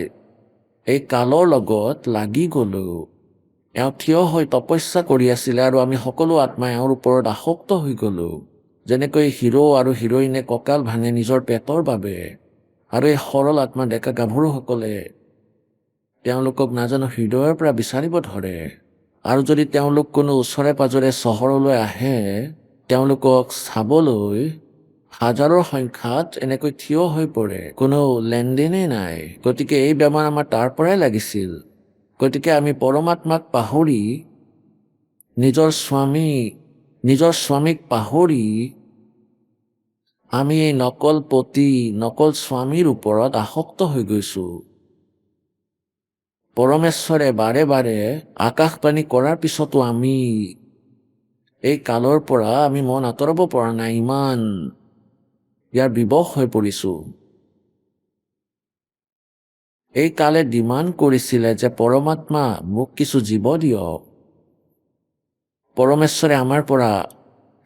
Speaker 2: এই কালৰ লগত লাগি গ'লোঁ। এওঁ থিয় হৈ তপস্যা কৰি আছিলে আৰু আমি সকলো আত্মাই এওঁৰ ওপৰত আসক্ত হৈ গ'লোঁ। যেনেকৈ হিৰো আৰু হিৰইনে কঁকাল ভাঙে নিজৰ পেটৰ বাবে, আৰু এই সৰল আত্মা ডেকা গাভৰুসকলে তেওঁলোকক নাজানো হৃদয়ৰ পৰা বিচাৰিব ধৰে। আৰু যদি তেওঁলোক কোনো ওচৰে পাজৰে চহৰলৈ আহে, তেওঁলোকক চাবলৈ হাজাৰৰ সংখ্যাত এনেকৈ থিয় হৈ পৰে, কোনো লেনদেনেই নাই। গতিকে এই বেমাৰ আমাৰ তাৰ পৰাই লাগিছিল। গতিকে আমি পৰমাত্মাক পাহৰি নিজৰ স্বামীক পাহৰি আমি এই নকল পতি, নকল স্বামীৰ ওপৰত আসক্ত হৈ গৈছোঁ। পৰমেশ্বৰে বাৰে বাৰে আকাশবাণী কৰাৰ পিছতো আমি এই কালৰ পৰা আমি মন আঁতৰাব পৰা নাই, ইমান ইয়াৰ বিবশ হৈ পৰিছোঁ। এই কালে ডিমাণ্ড কৰিছিলে যে পৰমাত্মা মোক কিছু জীৱ দিয়ক। পৰমেশ্বৰে আমাৰ পৰা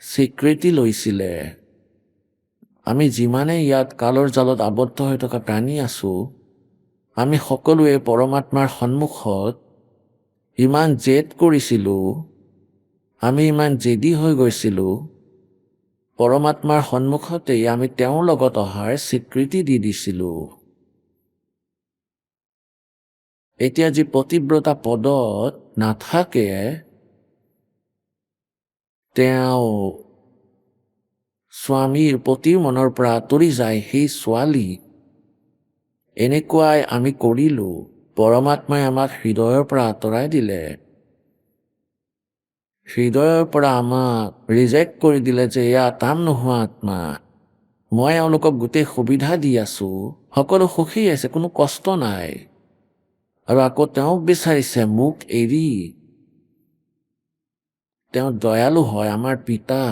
Speaker 2: স্বীকৃতি লৈছিলে। আমি যিমানে ইয়াত কালৰ জালত আবদ্ধ হৈ থকা প্ৰাণী আছোঁ, আমি সকলোৱে পৰমাত্মাৰ সন্মুখত ইমান জেদ কৰিছিলোঁ, আমি ইমান জেদী হৈ গৈছিলোঁ, পৰমাত্মাৰ সন্মুখতেই আমি তেওঁৰ লগত অহাৰ স্বীকৃতি দি দিছিলোঁ। এতিয়া যি পতিব্ৰতা পদত নাথাকে, তেওঁ স্বামীৰ পতিৰ মনৰ পৰা আঁতৰি যায় সেই ছোৱালী। এনেকুৱাই আমি কৰিলোঁ। পৰমাত্মাই আমাক হৃদয়ৰ পৰা আঁতৰাই দিলে। হৃদয়ৰ পৰা আমাক ৰিজেক্ট কৰি দিলে যে এয়া কাম নোহোৱা আত্মা। মই এওঁলোকক গোটেই সুবিধা দি আছোঁ, সকলো সুখী আছে, কোনো কষ্ট নাই, আৰু আকৌ তেওঁক বিচাৰিছে মোক এৰি। তেওঁ দয়ালু হয়, আমাৰ পিতা,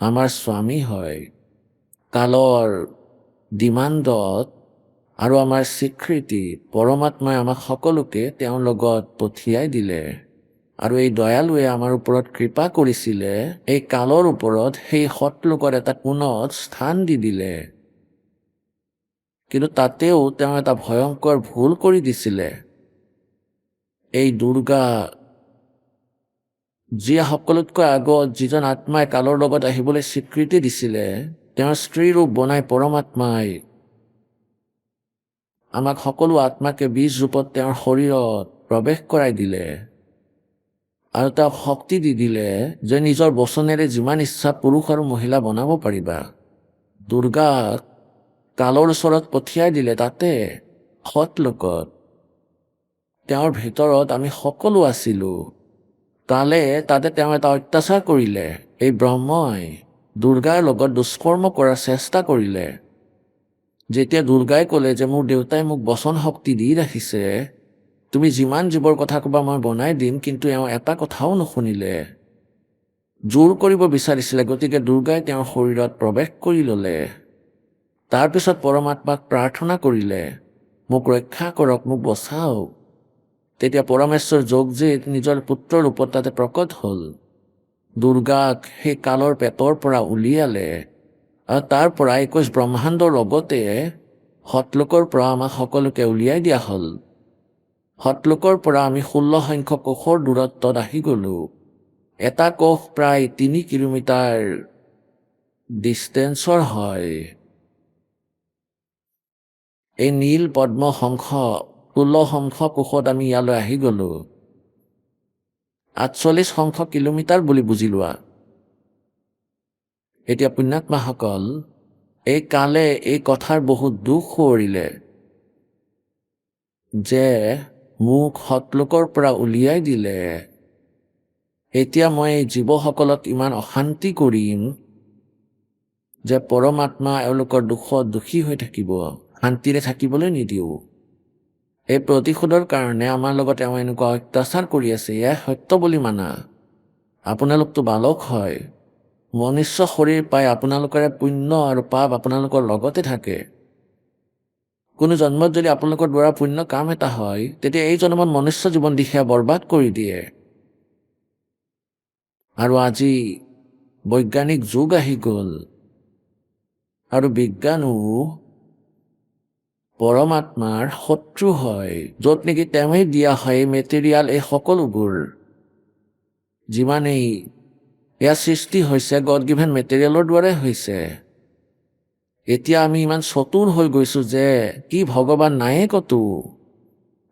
Speaker 2: আমাৰ স্বামী হয়। কালৰ ডিমাণ্ডত আৰু আমাৰ স্বীকৃতি পৰমাত্মাই আমাক সকলোকে তেওঁৰ লগত পঠিয়াই দিলে। আৰু এই দয়ালুৱে আমাৰ ওপৰত কৃপা কৰিছিলে, এই কালৰ ওপৰত সেই সৎলোকৰ এটা কোণত স্থান দি দিলে। কিন্তু তাতেও তেওঁ এটা ভয়ংকৰ ভুল কৰি দিছিলে। এই দুৰ্গা, যিয়ে সকলোতকৈ আগত যিজন আত্মাই কালৰ লগত আহিবলৈ স্বীকৃতি দিছিলে, তেওঁৰ স্ত্ৰী ৰূপ বনাই পৰমাত্মাই আমাক সকলো আত্মাকে বীজ ৰূপত তেওঁৰ শৰীৰত প্ৰৱেশ কৰাই দিলে। আৰু তেওঁক শক্তি দি দিলে যে নিজৰ বচনেৰে যিমান ইচ্ছা পুৰুষ আৰু মহিলা বনাব পাৰিবা। দুৰ্গাক কালৰ ওচৰত পঠিয়াই দিলে, তাতে সৎলোকত। তেওঁৰ ভিতৰত আমি সকলো আছিলোঁ। কালে তাতে তেওঁ এটা অত্যাচাৰ কৰিলে। এই ব্ৰহ্মই দুৰ্গাৰ লগত দুষ্কৰ্ম কৰাৰ চেষ্টা কৰিলে। যেতিয়া দুৰ্গাই ক'লে যে মোৰ দেউতাই মোক বচন শক্তি দি ৰাখিছে, তুমি যিমান জীৱৰ কথা ক'বা মই বনাই দিম, কিন্তু এওঁ এটা কথাও নুশুনিলে। জোৰ কৰিব বিচাৰিছিলে, গতিকে দুৰ্গাই তেওঁৰ শৰীৰত প্ৰৱেশ কৰি ল'লে। তাৰপিছত পৰমাত্মাক প্ৰাৰ্থনা কৰিলে, মোক ৰক্ষা কৰক, মোক বচাওক। তেতিয়া পৰমেশ্বৰ যোগজিত নিজৰ পুত্ৰৰ ৰূপত তাতে প্ৰকট হ'ল। দুৰ্গাক সেই কালৰ পেটৰ পৰা উলিয়ালে, আৰু তাৰ পৰা 21 ব্ৰহ্মাণ্ডৰ লগতে সৎলোকৰ পৰা আমাক সকলোকে উলিয়াই দিয়া হ'ল। সৎলোকৰ পৰা আমি 16 সংখ্যক কোষৰ দূৰত্বত আহি গ'লোঁ। এটা কোষ প্ৰায় 3 কিলোমিটাৰ ডিষ্টেঞ্চৰ হয়। এই নীল পদ্ম শংখ 16 সংখ্যক কোষত আমি ইয়ালৈ আহি গ'লোঁ। 48 সংখ্যক কিলোমিটাৰ বুলি বুজি লোৱা। এতিয়া পুণ্যাত্মাসকল, এই কালে এই কথাৰ বহুত দুখ সোঁৱৰিলে যে মোক সৎলোকৰ পৰা উলিয়াই দিলে। এতিয়া মই এই জীৱসকলক ইমান অশান্তি কৰিম যে পৰমাত্মা এওঁলোকৰ দুখত দুখী হৈ থাকিব, শান্তিৰে থাকিবলৈ নিদিওঁ। এই প্ৰতিশোধৰ কাৰণে আমাৰ লগত এওঁ এনেকুৱা অত্যাচাৰ কৰি আছে, এয়াই সত্য বুলি মানা। আপোনালোকতো বালক হয়, মনুষ্য শৰীৰ পাই আপোনালোকৰে পুণ্য আৰু পাপ আপোনালোকৰ লগতে থাকে। কোনো জন্মত যদি আপোনালোকৰ দ্বাৰা পুণ্য কাম এটা হয়, তেতিয়া এই জন্মত মনুষ্য জীৱন দিশে বৰবাদ কৰি দিয়ে। আৰু আজি বৈজ্ঞানিক যুগ আহি গ'ল, আৰু বিজ্ঞানো পৰমাত্মাৰ শত্ৰু হয়, য'ত নেকি তেওঁই দিয়া হয় মেটেৰিয়েল, এই সকলোবোৰ যিমানেই এয়া সৃষ্টি হৈছে গড গিভেন মেটেৰিয়েলৰ দ্বাৰাই হৈছে। এতিয়া আমি ইমান চতুৰ হৈ গৈছোঁ যে কি ভগৱান নায়ে কতো।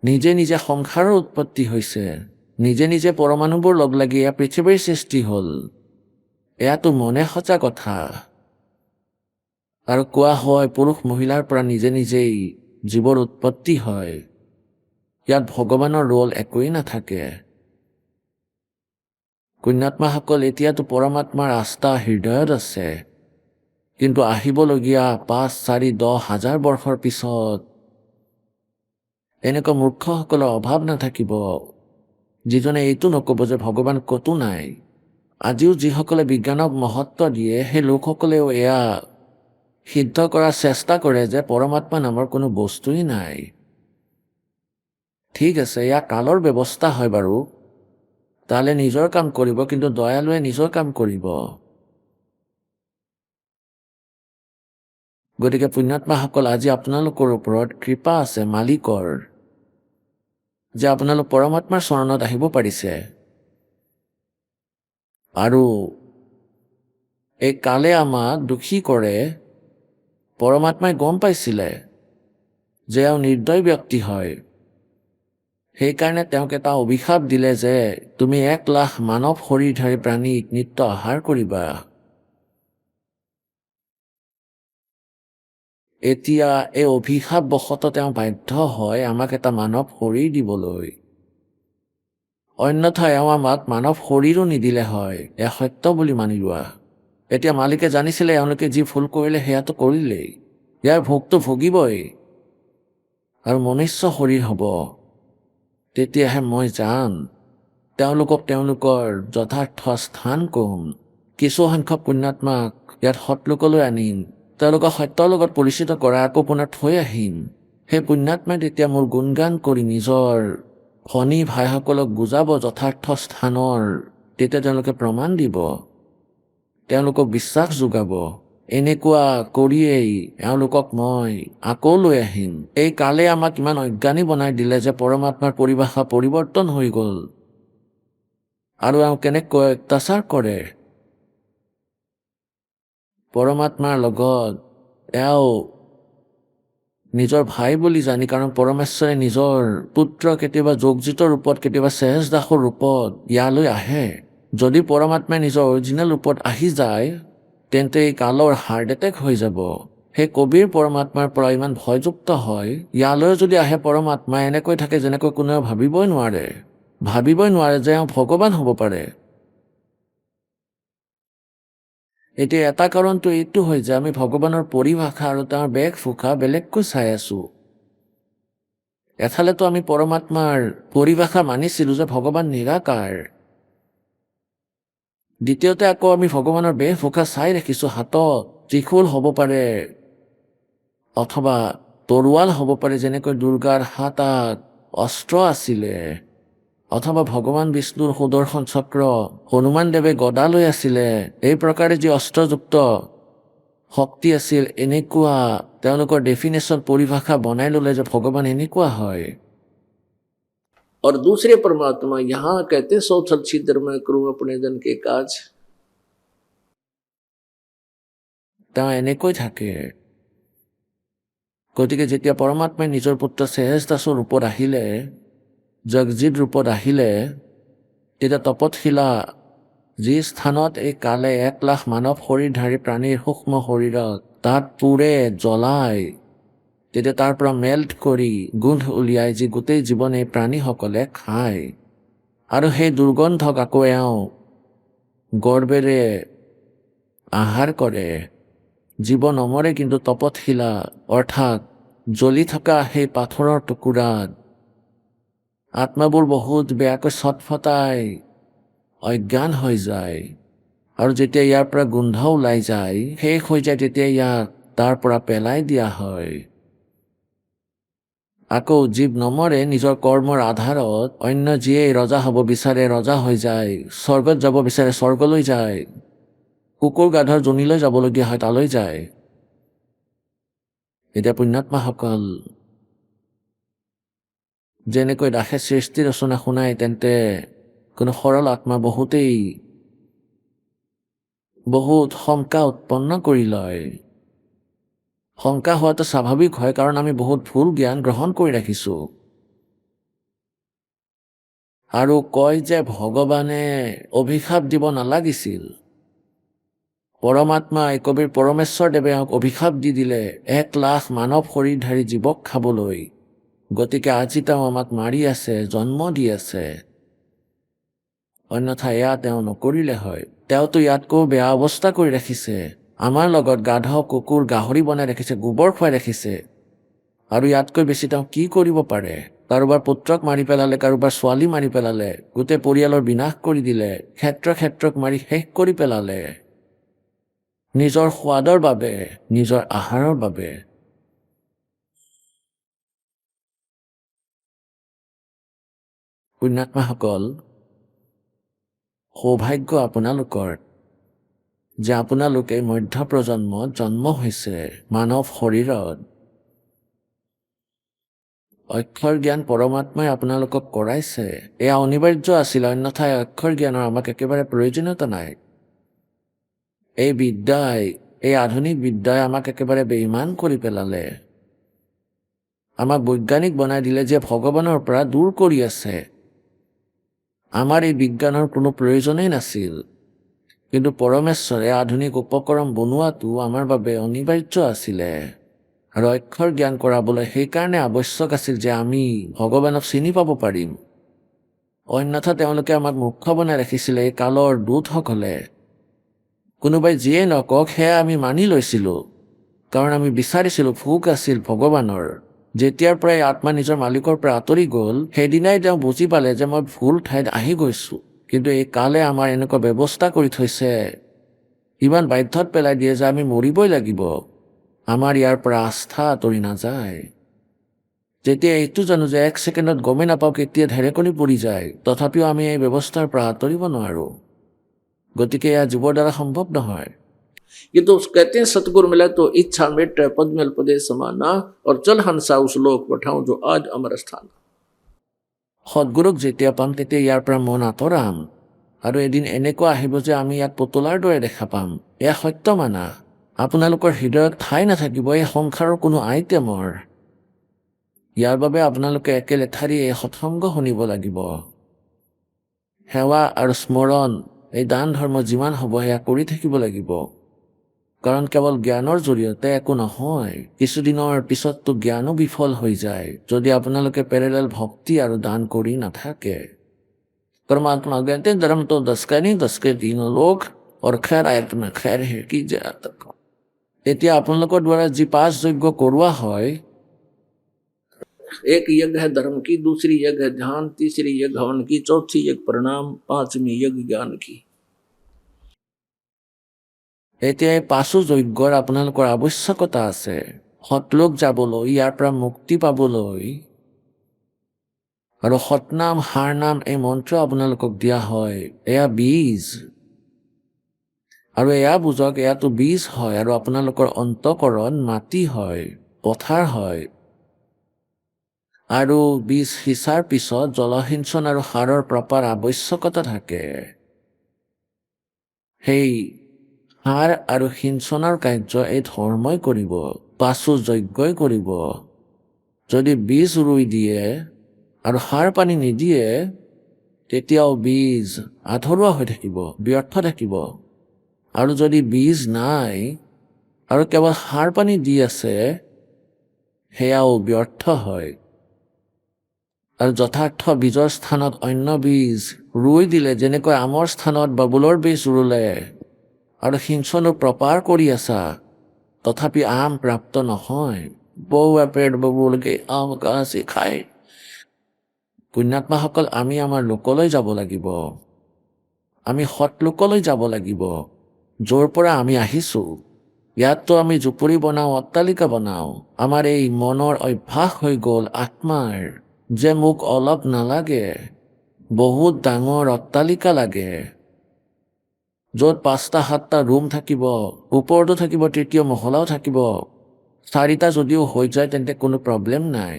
Speaker 2: নিজে নিজে সংসাৰৰ উৎপত্তি হৈছে, নিজে নিজে পৰমাণুবোৰ লগ লাগি এয়া পৃথিৱীৰ সৃষ্টি হ'ল। এয়াতো মনে সঁচা কথা। আৰু কোৱা হয় পুৰুষ মহিলাৰ পৰা নিজে নিজেই জীৱৰ উৎপত্তি হয়। ইয়াত ভগৱানৰ ৰোল একোৱেই নাথাকে। পুণ্যাত্মাসকল, এতিয়াতো পৰমাত্মাৰ আস্থা হৃদয়ত আছে, কিন্তু আহিবলগীয়া 5, 4, 10 হাজাৰ বৰ্ষৰ পিছত এনেকুৱা মূৰ্খসকলৰ অভাৱ নাথাকিব, যিজনে এইটো নক'ব যে ভগৱান ক'তো নাই। আজিও যিসকলে বিজ্ঞানক মহত্ব দিয়ে, সেই লোকসকলেও এয়া সিদ্ধ কৰাৰ চেষ্টা কৰে যে পৰমাত্মা নামৰ কোনো বস্তুৱেই নাই। ঠিক আছে, এয়া কালৰ ব্যৱস্থা হয় বাৰু, তালে নিজৰ কাম কৰিব, কিন্তু দয়ালুৱে নিজৰ কাম কৰিব। গতিকে পুণ্যাত্মাসকল, আজি আপোনালোকৰ ওপৰত কৃপা আছে মালিকৰ, যে আপোনালোক পৰমাত্মাৰ চৰণত আহিব পাৰিছে। আৰু এই কালে আমাক দোষী কৰে। পৰমাত্মাই গম পাইছিলে যে এওঁ নিৰ্দয় ব্যক্তি হয়, সেইকাৰণে তেওঁক এটা অভিশাপ দিলে যে তুমি 1 লাখ মানৱ শৰীৰধাৰী প্ৰাণীক নিত্য আহাৰ কৰিবা। এতিয়া এই অভিশাপবশতঃ তেওঁ বাধ্য হয় আমাক এটা মানৱ শৰীৰ দিবলৈ। অন্যথা এওঁ আমাক মানৱ শৰীৰো নিদিলে হয়, এয়া সত্য বুলি মানি লোৱা। এতিয়া মালিকে জানিছিলে এওঁলোকে যি ভুল কৰিলে সেয়াটো কৰিলেই, ইয়াৰ ভোগটো ভুগিবই আৰু মনুষ্য শৰীৰ হ'ব। তেতিয়াহে মই যাম, তেওঁলোকক তেওঁলোকৰ যথাৰ্থ স্থান কম। কিছুসংখ্যক পুণ্যাত্মাক ইয়াত সৎলোকলৈ আনিম, তেওঁলোকক সত্যৰ লগত পৰিচিত কৰা, আকৌ পুনৰ থৈ আহিম। সেই পুণ্যাত্মাই তেতিয়া মোৰ গুণগান কৰি নিজৰ ভনী ভাইসকলক বুজাব যথাৰ্থ স্থানৰ। তেতিয়া তেওঁলোকে প্ৰমাণ দিব, তেওঁলোকক বিশ্বাস যোগাব। এনেকুৱা কৰিয়েই এওঁলোকক মই আকৌ লৈ আহিম। এই কালে আমাক ইমান অজ্ঞানী বনাই দিলে যে পৰমাত্মাৰ পৰিভাষা পৰিৱৰ্তন হৈ গ'ল আৰু এওঁ কেনেকৈ অত্যাচাৰ কৰে পৰমাত্মাৰ লগত। এওঁ নিজৰ ভাই বুলি জানি, কাৰণ পৰমেশ্বৰে নিজৰ পুত্ৰ কেতিয়াবা যোগজিতৰ ৰূপত, কেতিয়াবা সহেজ দাসৰ ৰূপত ইয়ালৈ আহে। যদি পৰমাত্মাই নিজৰ অৰিজিনেল ৰূপত আহি যায় তেন্তে এই কালৰ হাৰ্ট এটেক হৈ যাব। সেই কবিৰ পৰমাত্মাৰ পৰা ইমান ভয়যুক্ত হয়, ইয়ালৈ যদি আহে পৰমাত্মা এনেকৈ থাকে যেনেকৈ কোনেও ভাবিবই নোৱাৰে যে এওঁ ভগৱান হ'ব পাৰে। এতিয়া এটা কাৰণটো এইটো হয় যে আমি ভগৱানৰ পৰিভাষা আৰু তেওঁৰ বেশভূষা বেলেগকৈ চাই আছো। এফালেতো আমি পৰমাত্মাৰ পৰিভাষা মানিছিলোঁ যে ভগৱান নিৰাকাৰ, দ্বিতীয়তে আকৌ আমি ভগৱানৰ বেশভূষা চাই ৰাখিছোঁ। হাতত ত্ৰিশূল হ'ব পাৰে অথবা তৰোৱাল হ'ব পাৰে, যেনেকৈ দুৰ্গাৰ হাতত অস্ত্ৰ আছিলে, অথবা ভগৱান বিষ্ণুৰ সুদৰ্শন চক্ৰ, হনুমান দেৱে গদা লৈ আছিলে। এই প্ৰকাৰে যি অস্ত্ৰযুক্ত শক্তি আছিল, এনেকুৱা তেওঁলোকৰ ডেফিনেশ্যন পৰিভাষা বনাই ল'লে যে ভগৱান এনেকুৱা হয়।
Speaker 3: और दूसरे परमात्मा यहाँ कहते 100 छल छिद्र में करूं अपने जन के काज।
Speaker 2: তেওঁ এনেকৈ থাকে। গতিকে যেতিয়া পৰমাত্মাই নিজৰ পুত্ৰ সহেজ দাসৰ ৰূপত আহিলে, জগজিত ৰূপত আহিলে, তেতিয়া তপতশিলা যি স্থানত এই কালে 1 লাখ মানৱ শৰীৰধাৰী প্ৰাণীৰ সূক্ষ্ম শৰীৰত তাত পুৰে জ্বলায়, তেতিয়া তাৰ পৰা মেল্ট কৰি গোন্ধ উলিয়াই যি গোটেই জীৱন এই প্ৰাণীসকলে খায়। আৰু সেই দুৰ্গন্ধক আকৌ এওঁ গৰ্বেৰে আহাৰ কৰে। জীৱ নমৰে, কিন্তু তপতশিলা অৰ্থাৎ জ্বলি থকা সেই পাথৰৰ টুকুৰাত আত্মাবোৰ বহুত বেয়াকৈ ছটফটাই অজ্ঞান হৈ যায়। আৰু যেতিয়া ইয়াৰ পৰা গোন্ধ ওলাই যায়, শেষ হৈ যায়, তেতিয়া ইয়াক তাৰ পৰা পেলাই দিয়া হয়। আকৌ জীৱ নমৰে, নিজৰ কৰ্মৰ আধাৰত অন্য যিয়েই ৰজা হ'ব বিচাৰে ৰজা হৈ যায়, স্বৰ্গত যাব বিচাৰে স্বৰ্গলৈ যায়, কুকুৰ গাধৰ জনীলৈ যাবলগীয়া হয় তালৈ যায়। এতিয়া পুণ্যাত্মাসকল যেনেকৈ দাসে সৃষ্টি ৰচনা শুনাই, তেন্তে কোনো সৰল আত্মা বহুত শংকা উৎপন্ন কৰি লয়। শংকা হোৱাটো স্বাভাৱিক হয়, কাৰণ আমি বহুত ভুল জ্ঞান গ্ৰহণ কৰি ৰাখিছোঁ। আৰু কয় যে ভগৱানে অভিশাপ দিব নালাগিছিল। পৰমাত্মাই কবিৰ পৰমেশ্বৰ দেৱে তেওঁক অভিশাপ দি দিলে 1 লাখ মানৱ শৰীৰধাৰী জীৱক খাবলৈ। গতিকে আজি তেওঁ আমাক মাৰি আছে, জন্ম দি আছে। অন্যথা এয়া তেওঁ নকৰিলে হয়। তেওঁতো ইয়াতকৈ বেয়া অৱস্থা কৰি ৰাখিছে। আমাৰ লগত গাধ, কুকুৰ, গাহৰি বনাই ৰাখিছে, গোবৰ খুৱাই ৰাখিছে। আৰু ইয়াতকৈ বেছি তেওঁ কি কৰিব পাৰে? কাৰোবাৰ পুত্ৰক মাৰি পেলালে, কাৰোবাৰ ছোৱালী মাৰি পেলালে, গোটেই পৰিয়ালৰ বিনাশ কৰি দিলে, ক্ষেত্ৰক মাৰি শেষ কৰি পেলালে, নিজৰ সোৱাদৰ বাবে, নিজৰ আহাৰৰ বাবে। পুণ্যাত্মাসকল, সৌভাগ্য আপোনালোকৰ যে আপোনালোকে মধ্য প্ৰজন্মত জন্ম হৈছে মানৱ শৰীৰত। অক্ষৰ জ্ঞান পৰমাত্মাই আপোনালোকক কৰাইছে। এয়া অনিবাৰ্য আছিল, অন্যথা অক্ষৰ জ্ঞানৰ আমাক একেবাৰে প্ৰয়োজনীয়তা নাই। এই আধুনিক বিদ্যাই আমাক একেবাৰে বেইমান কৰি পেলালে। আমাক বৈজ্ঞানিক বনাই দিলে যে ভগৱানৰ পৰা দূৰ কৰি আছে। আমাৰ এই বিজ্ঞানৰ কোনো প্ৰয়োজনেই নাছিল, কিন্তু পৰমেশ্বৰে আধুনিক উপকৰণ বনোৱাটো আমাৰ বাবে অনিবাৰ্য আছিলে। আৰু অক্ষৰ জ্ঞান কৰাবলৈ সেইকাৰণে আৱশ্যক আছিল যে আমি ভগৱানক চিনি পাব পাৰিম। অন্যথা তেওঁলোকে আমাক মূৰ্খ বনাই ৰাখিছিলে এই কালৰ দূতসকলে। কোনোবাই যিয়ে নকওক সেয়া আমি মানি লৈছিলোঁ, কাৰণ আমি বিচাৰিছিলোঁ ভোক আছিল ভগৱানৰ। যেতিয়াৰ পৰাই আত্মা নিজৰ মালিকৰ পৰা আঁতৰি গ'ল, সেইদিনাই তেওঁ বুজি পালে যে মই ভুল ঠাইত আহি গৈছোঁ। কিন্তু এই কালে আমাৰ এনেকুৱা ব্যৱস্থা কৰি থৈছে, ইমান বাধ্যত পেলাই দিয়ে যে আমি মৰিবই লাগিব, আমাৰ ইয়াৰ পৰা আস্থা আঁতৰি নাযায়। যেতিয়া এইটো জানো যে 1 ছেকেণ্ডত গমেই নাপাওঁ কেতিয়া ঢেৰেকনি পৰি যায়, তথাপিও আমি এই ব্যৱস্থাৰ পৰা আঁতৰিব নোৱাৰোঁ। গতিকে এয়া জীৱৰ দ্বাৰা সম্ভৱ নহয়।
Speaker 3: ये तो कहते हैं सतगुरु मिला तो इच्छा मिट पद मिल पदे समाना और चल हंसा उस लोक पठाऊं जो आज अमर स्थान।
Speaker 2: সদ্গুৰুক যেতিয়া পাম তেতিয়া ইয়াৰ পৰা মন আঁতৰাম, আৰু এদিন এনেকুৱা আহিব যে আমি ইয়াত পুতলাৰ দৰে দেখা পাম। এয়া সত্য মানা। আপোনালোকৰ হৃদয়ত ঠাই নাথাকিব এই সংসাৰৰ কোনো আইটেমৰ। ইয়াৰ বাবে আপোনালোকে একে লেঠাৰি এই সৎসংগ শুনিব লাগিব। সেৱা আৰু স্মৰণ, এই দান ধৰ্ম যিমান হ'ব সেয়া কৰি থাকিব লাগিব, কাৰণ কেৱল জ্ঞানৰ জৰিয়তে একো নহয়। কিছুদিনৰ পিছততো জ্ঞানো বিফল হৈ যায় যদি আপোনালোকে পেৰেলেল ভক্তি আৰু দান কৰি নাথাকে। परमात्मा कहते हैं धर्म तो 10 का नहीं 10 के तीनों लोग और खैर आयत में खैर है की जात। এতিয়া আপোনালোকৰ দ্বাৰা যি 5 যজ্ঞ কৰোৱা হয়,
Speaker 3: एक यज्ञ है धर्म की, दूसरी यज्ञ है ध्यान, तीसरी यज्ञ हवन की, चौथी यज्ञ प्रणाम, पांचवी यज्ञ ज्ञान की।
Speaker 2: এতিয়া এই 5 যজ্ঞৰ আপোনালোকৰ আৱশ্যকতা আছে। সতলোক যাবলৈ, ইয়াৰ পৰা মুক্তি পাবলৈ। আৰু সতনাম হাৰনাম এই মন্ত্ৰ আপোনালোকক দিয়া হয়, এয়া বীজ। আৰু এয়া বুজক, এয়াতো বীজ হয় আৰু আপোনালোকৰ অন্তকৰণ মাটি হয়, পথাৰ হয়। আৰু বীজ সিঁচাৰ পিছত জলসিঞ্চন আৰু সাৰৰ প্ৰপাৰ আৱশ্যকতা থাকে। সেই সাৰ আৰু সিঞ্চনৰ কাৰ্য এই ধৰ্মই কৰিব, 5 যজ্ঞই কৰিব। যদি বীজ ৰুই দিয়ে আৰু সাৰ পানী নিদিয়ে, তেতিয়াও বীজ আধৰুৱা হৈ থাকিব, ব্যৰ্থ থাকিব। আৰু যদি বীজ নাই আৰু কেৱল সাৰ পানী দি আছে, সেয়াও ব্যৰ্থ হয়। আৰু যথাৰ্থ বীজৰ স্থানত অন্য বীজ ৰুই দিলে, যেনেকৈ আমৰ স্থানত বাবুলৰ বীজ ৰুলে আৰু সিঞ্চনো প্ৰপাৰ কৰি আছা, তথাপি আম প্ৰাপ্ত নহয়। বৌৱা পেট বাবুলকে আম কাঁচি খায়। পুণ্যাত্মাসকল, আমি আমাৰ লোকলৈ যাব লাগিব। আমি সৎলোকলৈ যাব লাগিব, য'ৰ পৰা আমি আহিছোঁ। ইয়াততো আমি জুপুৰি বনাওঁ, অট্টালিকা বনাওঁ। আমাৰ এই মনৰ অভ্যাস হৈ গ'ল আত্মাৰ, যে মোক অলপ নালাগে, বহুত ডাঙৰ অট্টালিকা লাগে, য'ত 5টা 7টা ৰুম থাকিব, ওপৰতো থাকিব, 3য় মহলাও থাকিব। 4টা যদিও হৈ যায় তেন্তে কোনো প্ৰব্লেম নাই।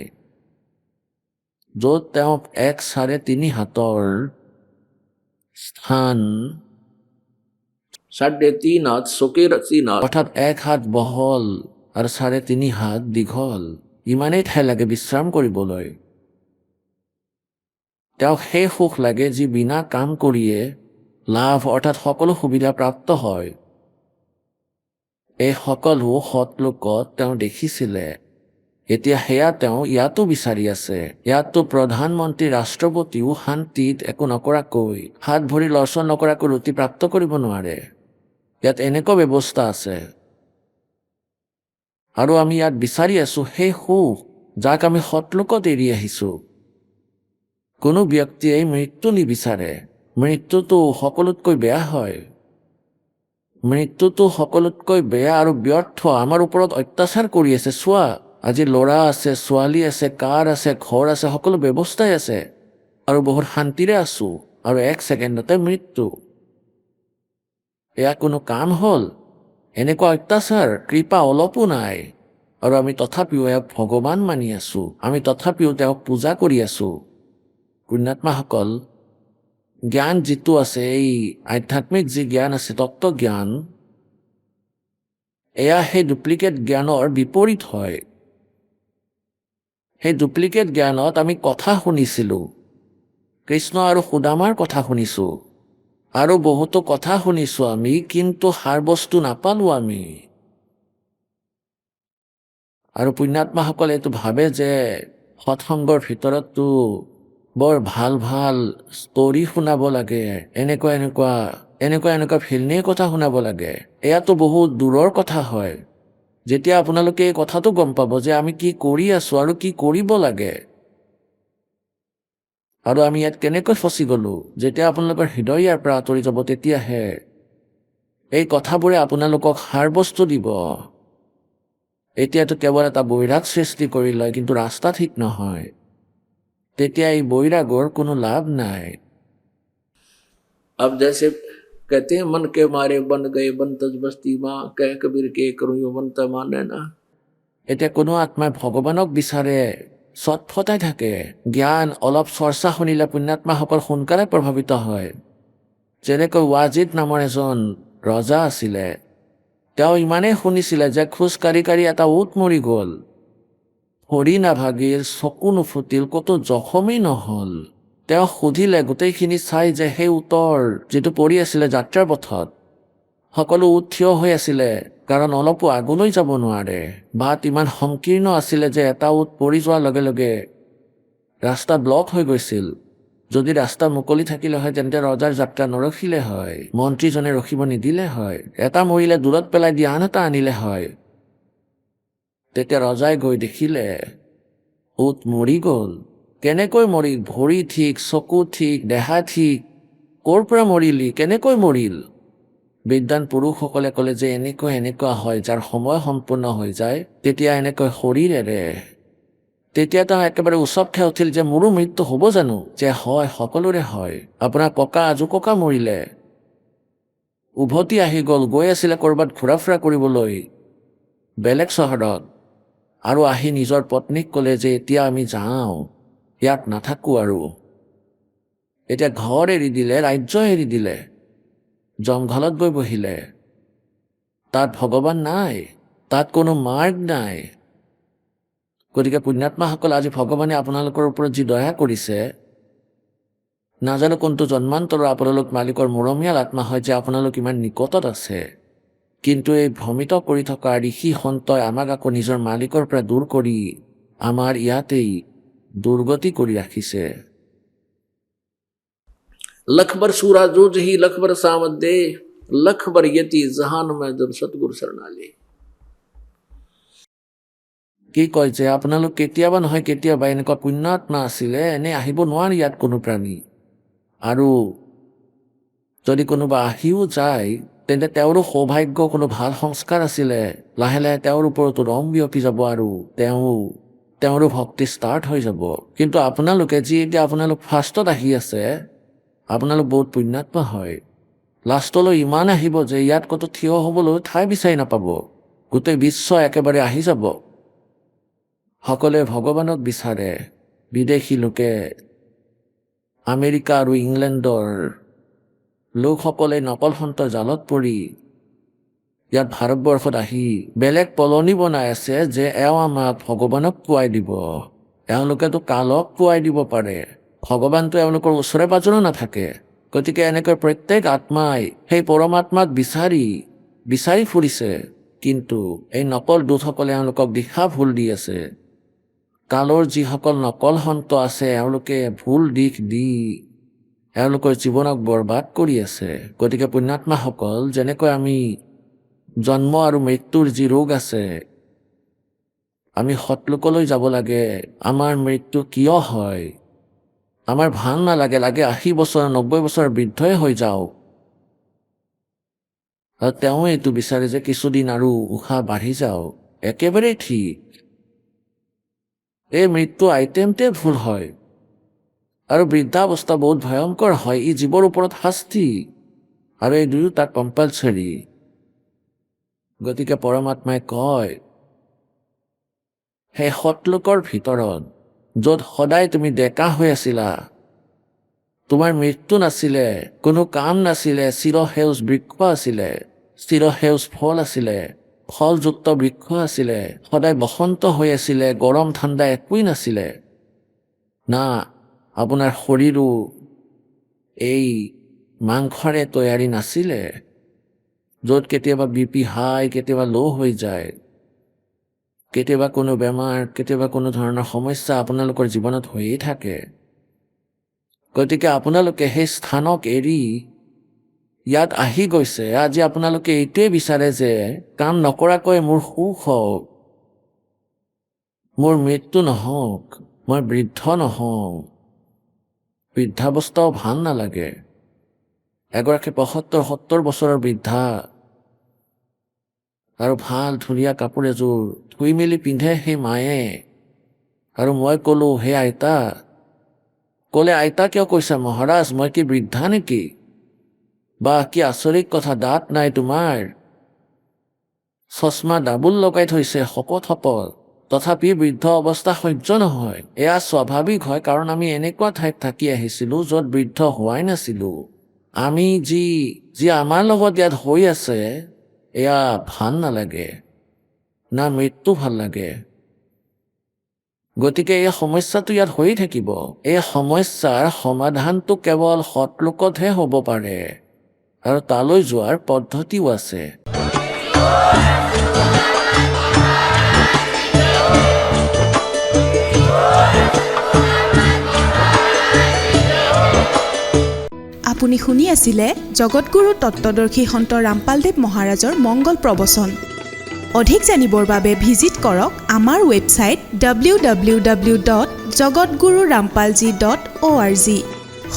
Speaker 2: য'ত তেওঁ 1 3.5 হাতৰ স্থান,
Speaker 3: 3.5 हाथ सोके रसी नाथ,
Speaker 2: অৰ্থাৎ 1 হাত বহল আৰু 3.5 হাত দীঘল, ইমানেই ঠাই লাগে বিশ্ৰাম কৰিবলৈ। তেওঁক সেই সুখ লাগে যি বিনা কাম কৰিয়ে লাভ অৰ্থাৎ সকলো সুবিধা প্ৰাপ্ত হয়। এই সকলো সৎলোকত তেওঁ দেখিছিলে। এতিয়া সেয়া তেওঁ ইয়াতো বিচাৰি আছে। ইয়াতো প্ৰধানমন্ত্ৰী ৰাষ্ট্ৰপতিও শান্তিত একো নকৰাকৈ, হাত ভৰি লৰচৰ নকৰাকৈ ৰুটি প্ৰাপ্ত কৰিব নোৱাৰে। ইয়াত এনেকুৱা ব্যৱস্থা আছে। আৰু আমি ইয়াত বিচাৰি আছোঁ সেই সুখ যাক আমি সৎলোকত এৰি আহিছোঁ। কোনো ব্যক্তিয়ে মৃত্যু নিবিচাৰে। মৃত্যুটো সকলোতকৈ বেয়া হয়। মৃত্যুটো সকলোতকৈ বেয়া আৰু ব্যৰ্থ। আমাৰ ওপৰত অত্যাচাৰ কৰি আছে। চোৱা, আজি ল'ৰা আছে, ছোৱালী আছে, কাৰ আছে, ঘৰ আছে, সকলো ব্যৱস্থাই আছে, আৰু বহুত শান্তিৰে আছোঁ, আৰু 1 ছেকেণ্ডতে মৃত্যু। এয়া কোনো কাম হ'ল? এনেকুৱা অত্যাচাৰ, কৃপা অলপো নাই। আৰু আমি তথাপিও ইয়াক ভগৱান মানি আছোঁ। আমি তথাপিও তেওঁক পূজা কৰি আছোঁ। পুণ্যাত্মাসকল, জ্ঞান যিটো আছে, এই আধ্যাত্মিক যি জ্ঞান আছে, তত্ত্বজ্ঞান, এয়া সেই ডুপ্লিকেট জ্ঞানৰ বিপৰীত হয়। সেই ডুপ্লিকেট জ্ঞানত আমি কথা শুনিছিলোঁ, কৃষ্ণ আৰু সুদামাৰ কথা শুনিছোঁ, আৰু বহুতো কথা শুনিছোঁ আমি, কিন্তু সাৰ বস্তু নাপালোঁ আমি। আৰু পুণ্যাত্মাসকলে এইটো ভাবে যে সৎসংগৰ ভিতৰততো বৰ ভাল ভাল ষ্টৰি শুনাব লাগে, এনেকুৱা এনেকুৱা এনেকুৱা এনেকুৱা ফিল্মীৰ কথা শুনাব লাগে। এয়াতো বহুত দূৰৰ কথা হয়। যেতিয়া আপোনালোকে এই কথাটো গম পাব যে আমি কি কৰি আছোঁ আৰু কি কৰিব লাগে, আৰু আমি ইয়াত কেনেকৈ ফচি গ'লোঁ, যেতিয়া আপোনালোকৰ হৃদয় ইয়াৰ পৰা আঁতৰি যাব, তেতিয়াহে এই কথাবোৰে আপোনালোকক সাৰ বস্তু দিব। এতিয়াতো কেৱল এটা বৈৰাগ সৃষ্টি কৰি লয়, কিন্তু ৰাস্তা ঠিক নহয়। তেতিয়া এই বৈৰাগৰ কোনো লাভ নাই।
Speaker 3: अब जैसे कहते हैं मन के मारे बन गए बनतज बस्ती माँ, कह कबीर के करूँ यो बनता माने ना।
Speaker 2: এতিয়া কোনো আত্মাই ভগৱানক বিচাৰে, চটফটাই থাকে। জ্ঞান অলপ চৰ্চা শুনিলে পুণ্যাত্মাসকল সোনকালে প্ৰভাৱিত হয়। যেনেকৈ ৱাজিদ নামৰ এজন ৰজা আছিলে, তেওঁ ইমানেই শুনিছিলে যে খোজ কাঢ়ি কাঢ়ি এটা উট মৰি গ'ল। ভৰি নাভাগিল, চকু নুফুটিল, ক'তো জখমেই নহ'ল। তেওঁ সুধিলে গোটেইখিনি চাই যে সেই উটৰ যিটো পৰি আছিলে যাত্ৰাৰ পথত, সকলো উট থিয় হৈ আছিলে, কাৰণ অলপো আগলৈ যাব নোৱাৰে। বাট ইমান সংকীৰ্ণ আছিলে যে এটা উট পৰি যোৱাৰ লগে লগে ৰাস্তা ব্লক হৈ গৈছিল। যদি ৰাস্তা মুকলি থাকিলে হয় তেন্তে ৰজাৰ যাত্ৰা নৰখিলে হয়, মন্ত্ৰীজনে ৰখিব নিদিলে হয়, এটা মৰিলে দূৰত পেলাই দি আন এটা আনিলে হয়। তেতিয়া ৰজাই গৈ দেখিলে উট মৰি গ'ল। কেনেকৈ মৰিল? ভৰি ঠিক, চকু ঠিক, দেহা ঠিক, ক'ৰ পৰা মৰিলি, কেনেকৈ মৰিল? বিদ্বান পুৰুষসকলে ক'লে যে এনেকুৱা এনেকুৱা হয়, যাৰ সময় সম্পূৰ্ণ হৈ যায় তেতিয়া এনেকৈ শৰীৰ এৰে। তেতিয়া তেওঁ একেবাৰে উচপ খাই উঠিল যে মোৰো মৃত্যু হ'ব জানো? যে হয়, সকলোৰে হয়। আপোনাৰ ককা আজু ককা মৰিলে, উভতি আহি গ'ল, গৈ আছিলে ক'ৰবাত ঘূৰা ফুৰা কৰিবলৈ বেলেগ চহৰত, আৰু আহি নিজৰ পত্নীক ক'লে যে এতিয়া আমি যাওঁ, ইয়াত নাথাকোঁ আৰু। এতিয়া ঘৰ এৰি দিলে, ৰাজ্য এৰি দিলে, জংঘলত গৈ বহিলে। তাত ভগৱান নাই, তাত কোনো মাৰ্গ নাই। গতিকে পুণ্যাত্মাসকল, আজি ভগৱানে আপোনালোকৰ ওপৰত যি দয়া কৰিছে, নাজানো কোনটো জন্মান্তৰৰ আপোনালোক মালিকৰ মৰমীয়াল আত্মা হয় যে আপোনালোক ইমান নিকটত আছে, কিন্তু এই ভ্ৰমিত কৰি থকা ঋষি সন্তই আমাক আকৌ নিজৰ মালিকৰ পৰা দূৰ কৰি আমাৰ ইয়াতেই দুৰ্গতি কৰি ৰাখিছে।
Speaker 3: लखबर सूरा जूझ ही लखबर सामत दे, लखबर यति जहान में जब सतगुरु शरणाले।
Speaker 2: কি কয় যে আপোনালোক কেতিয়াবা নহয় কেতিয়াবা এনেকুৱা পুণ্যাত্মা আছিলে, এনে আহিব নোৱাৰি ইয়াত কোনো প্ৰাণী। আৰু যদি কোনোবা আহিও যায় তেন্তে তেওঁৰো সৌভাগ্য, কোনো ভাল সংস্কাৰ আছিলে, লাহে লাহে তেওঁৰ ওপৰতো ৰং বিয়পি যাব আৰু তেওঁৰো ভক্তি ষ্টাৰ্ট হৈ যাব। কিন্তু আপোনালোকে যি এতিয়া আপোনালোক ফাৰ্ষ্টত আহি আছে, আপোনালোক বহুত পুণ্যাত্মা হয়। লাষ্টলৈ ইমান আহিব যে ইয়াত ক'তো থিয় হ'বলৈ ঠাই বিচাৰি নাপাব, গোটেই বিশ্ব একেবাৰে আহি যাব। সকলোৱে ভগৱানক বিচাৰে। বিদেশী লোকে, আমেৰিকা আৰু ইংলেণ্ডৰ লোকসকলে নকল সন্তৰ জালত পৰি ইয়াত ভাৰতবৰ্ষত আহি বেলেগ কলনী বনাই আছে যে এওঁ আমাক ভগৱানক পোৱাই দিব। এওঁলোকেতো কালক পোৱাই দিব পাৰে, ভগৱানটো এওঁলোকৰ ওচৰে পাজৰে নাথাকে। গতিকে এনেকৈ প্ৰত্যেক আত্মাই সেই পৰমাত্মাক বিচাৰি ফুৰিছে, কিন্তু এই নকল দূতসকলে এওঁলোকক দিশা ভুল দি আছে। কালৰ যিসকল নকল সন্ত আছে, এওঁলোকে ভুল দিশ দি এওঁলোকৰ জীৱনক বৰবাদ কৰি আছে। গতিকে পুণ্যাত্মাসকল, যেনেকৈ আমি জন্ম আৰু মৃত্যুৰ যি ৰোগ আছে, আমি সৎলোকলৈ যাব লাগে। আমাৰ মৃত্যু কিয় হয়? আমাৰ ভাল নালাগে, লাগে 80 বছৰ 90 বছৰ বৃদ্ধই হৈ যাওক। আৰু তেওঁ এইটো বিচাৰে যে কিছুদিন আৰু উশাহ বাঢ়ি যাওক, একেবাৰেই ঠিক। এই মৃত্যু আইটেমটোৱে ভুল হয়, আৰু বৃদ্ধাৱস্থা বহুত ভয়ংকৰ হয়। ই জীৱৰ ওপৰত শাস্তি, আৰু এই দুয়োটা কম্পালচৰি। গতিকে পৰমাত্মাই কয়, সেই সৎলোকৰ ভিতৰত য'ত সদায় তুমি ডেকা হৈ আছিলা, তোমাৰ মৃত্যু নাছিলে, কোনো কাম নাছিলে, চিৰসেউজ বৃক্ষ আছিলে, চিৰসেউজ ফল আছিলে, ফলযুক্ত বৃক্ষ আছিলে, সদায় বসন্ত হৈ আছিলে, গৰম ঠাণ্ডা একোৱেই নাছিলে। না, আপোনাৰ শৰীৰো এই মাংসৰে তৈয়াৰী নাছিলে, য'ত কেতিয়াবা BP হাই, কেতিয়াবা ল' হৈ যায়। কেতিয়াবা কোনো বেমাৰ, কেতিয়াবা কোনো ধৰণৰ সমস্যা আপোনালোকৰ জীৱনত হৈয়ে থাকে। গতিকে আপোনালোকে সেই স্থানক এৰি ইয়াত আহি গৈছে। আজি আপোনালোকে এইটোৱে বিচাৰে যে কাম নকৰাকৈ মোৰ সুখ হওক, মোৰ মৃত্যু নহওক, মই বৃদ্ধ নহওঁ। বৃদ্ধাৱস্থাও ভাল নালাগে। এগৰাকী ৭৫-৭০ বছৰৰ বৃদ্ধা আৰু ভাল ধুনীয়া কাপোৰ এযোৰ ধুই মেলি পিন্ধে সেই মায়ে। আৰু মই ক'লোঁ, হে আইতা। ক'লে, আইতা কিয় কৈছা মহাৰাজ, মই কি বৃদ্ধা নেকি? বা কি আচৰিত কথা, দাঁত নাই তোমাৰ, চশমা ডাবুল লগাই থৈছে, শপত শপত, তথাপি বৃদ্ধ অৱস্থা সহ্য নহয়। এয়া স্বাভাৱিক হয়, কাৰণ আমি এনেকুৱা ঠাইত থাকি আহিছিলোঁ য'ত বৃদ্ধ হোৱাই নাছিলোঁ। আমি যি আমাৰ লগত ইয়াত হৈ আছে, এয়া ভাল নালাগে, না মৃত্যু ভাল লাগে। গতিকে এই সমস্যাটো ইয়াত হৈয়ে থাকিব। এই সমস্যাৰ সমাধানটো কেৱল সৎলোকতহে হ'ব পাৰে, আৰু তালৈ যোৱাৰ পদ্ধতিও আছে।
Speaker 4: আপুনি শুনি আছিলে জগতগুৰু তত্ত্বদৰ্শী সন্ত ৰামপালদেৱ মহাৰাজৰ মংগল প্ৰবচন। অধিক জানিবৰ বাবে ভিজিট কৰক আমাৰ ৱেবছাইট www.jagatgururampalji.org।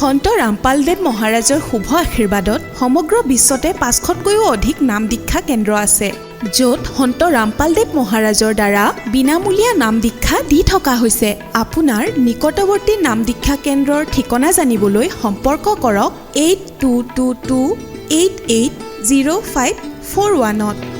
Speaker 4: সন্ত ৰামপালদেৱ মহাৰাজৰ শুভ আশীৰ্বাদত সমগ্ৰ বিশ্বতে ৫০০তকৈও অধিক নাম দীক্ষা কেন্দ্ৰ আছে, য'ত সন্ত ৰামপালদেৱ মহাৰাজৰ দ্বাৰা বিনামূলীয়া নাম দীক্ষা দি থকা হৈছে। আপোনাৰ নিকটৱৰ্তী নাম দীক্ষা কেন্দ্ৰৰ ঠিকনা জানিবলৈ সম্পৰ্ক কৰক 8222880541।